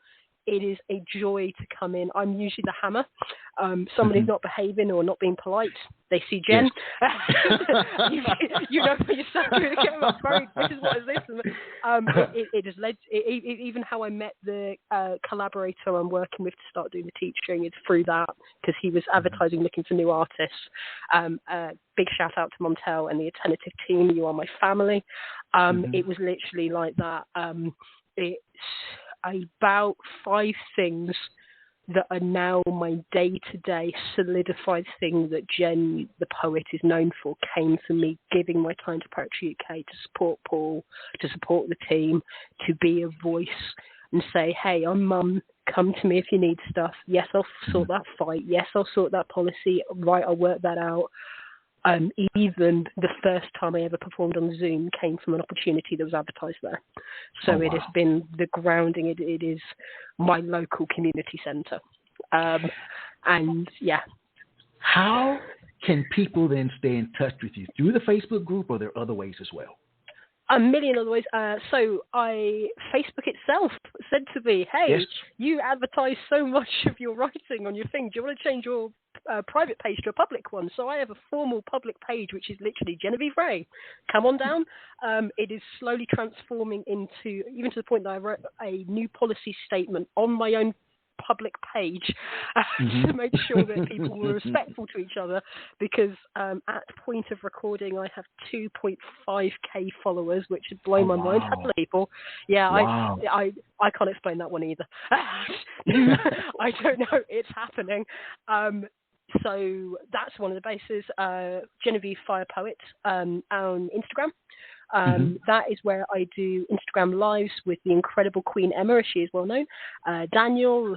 It is a joy to come in. I'm usually the hammer. Somebody's not behaving or not being polite. They see Jen. Yes. you know for yourself. This is what is this. It has led. Even how I met the collaborator I'm working with to start doing the teaching. It's through that, because he was advertising looking for new artists. Big shout out to Montel and the Attentive team. You are my family. It was literally like that. It's about 5 things that are now my day-to-day solidified thing that Jen, the poet, is known for, came from me giving my time to Poetry UK to support Paul, to support the team, to be a voice and say, hey, I'm Mum, come to me if you need stuff. Yes, I'll sort that fight. Yes, I'll sort that policy. Right, I'll work that out. Even the first time I ever performed on Zoom came from an opportunity that was advertised there. So it has been the grounding. It is my local community centre. And yeah. How can people then stay in touch with you? Through the Facebook group, or are there other ways as well? A million other ways. Facebook itself said to me, hey, you advertise so much of your writing on your thing. Do you want to change your private page to a public one? So I have a formal public page, which is literally Genevieve Ray. Come on down. It is slowly transforming into, even to the point that I wrote a new policy statement on my own public page to make sure that people were respectful to each other, because at point of recording I have 2.5k followers, which would blow my mind. Hello, people. Yeah, I can't explain that one either. I don't know, it's happening. So that's one of the bases. Genevievefirepoet on Instagram. That is where I do Instagram lives with the incredible Queen Emma, as she is well known, Daniel,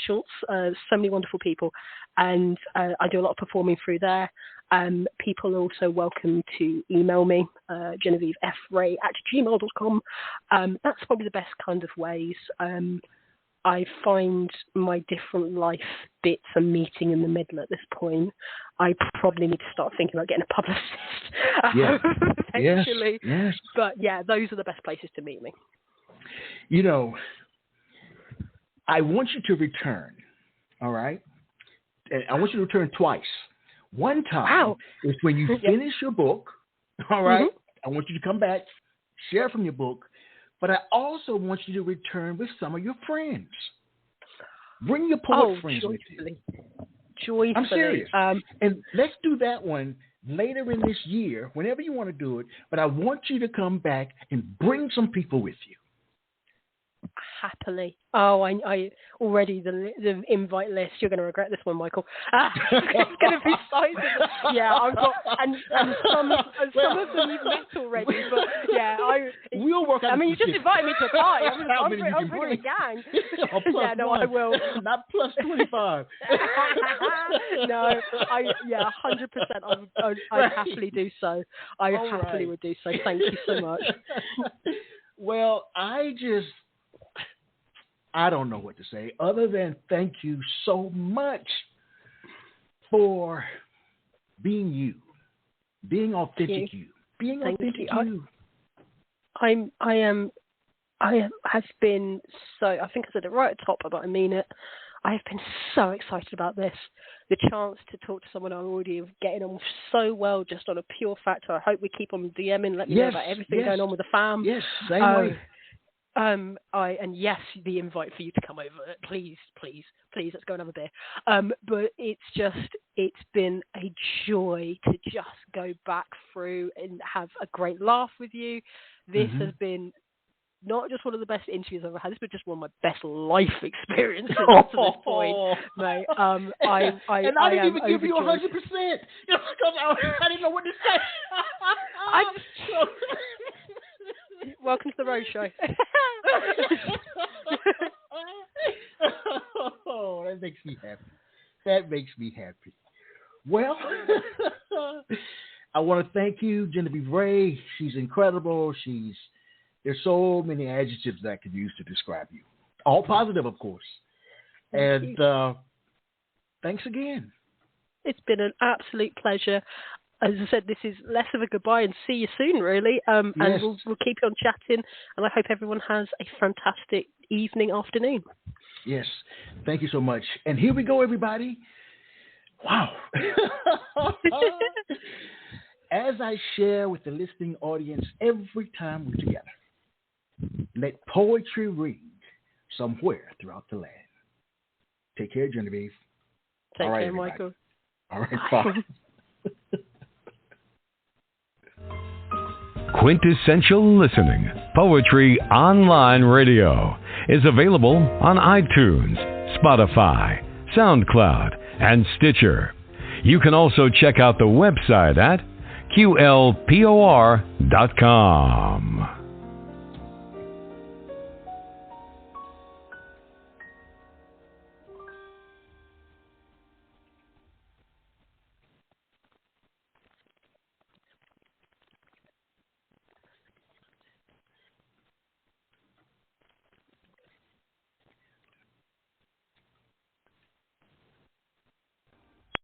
Schultz, so many wonderful people, and I do a lot of performing through there. People are also welcome to email me, genevievefray@gmail.com. That's probably the best kind of ways. I find my different life bits are meeting in the middle at this point. I probably need to start thinking about getting a publicist eventually. Yes. But yeah, those are the best places to meet me. You know, I want you to return, all right? I want you to return twice. One time is when you finish your book, all right? I want you to come back, share from your book. But I also want you to return with some of your friends. Bring your poet friends with you. Joyfully. I'm serious. And let's do that one later in this year, whenever you want to do it. But I want you to come back and bring some people with you. Happily. I already the invite list. You're going to regret this one, Michael. It's going to be sizable. Yeah, I've got and some of them you've met already. But yeah, we'll work out. I mean, you just invited me to a party. I'm bringing a gang. Yeah, no, I will. Not plus 25. No, 100%. I'd happily do so. I happily would do so. Thank you so much. Well, I don't know what to say other than thank you so much for being you, being authentic you, being authentic you. I have been so, I think I said it right at the top, but I mean it. I have been so excited about this. The chance to talk to someone I already am getting on so well just on a pure factor. I hope we keep on DMing, let me know about everything going on with the fam. Yes, same way. And yes, the invite for you to come over. Please, let's go and have a beer. But it's been a joy to just go back through and have a great laugh with you. This has been not just one of the best interviews I've ever had. This has been just one of my best life experiences up to this point, mate. I didn't even give you 100%. Because I didn't know what to say. Welcome to the road show. Oh, that makes me happy. Well, I want to thank you, Genevieve Ray. She's incredible. There's so many adjectives that I could use to describe you. All positive, of course. And thanks again. It's been an absolute pleasure. As I said, this is less of a goodbye and see you soon, really. And Yes. we'll keep on chatting. And I hope everyone has a fantastic evening, afternoon. Yes. Thank you so much. And here we go, everybody. Wow. As I share with the listening audience every time we're together, let poetry ring somewhere throughout the land. Take care, Genevieve. Take All right, care, everybody. Michael. All right, bye. Quintessential Listening, Poetry Online Radio, is available on iTunes, Spotify, SoundCloud, and Stitcher. You can also check out the website at QLPOR.com.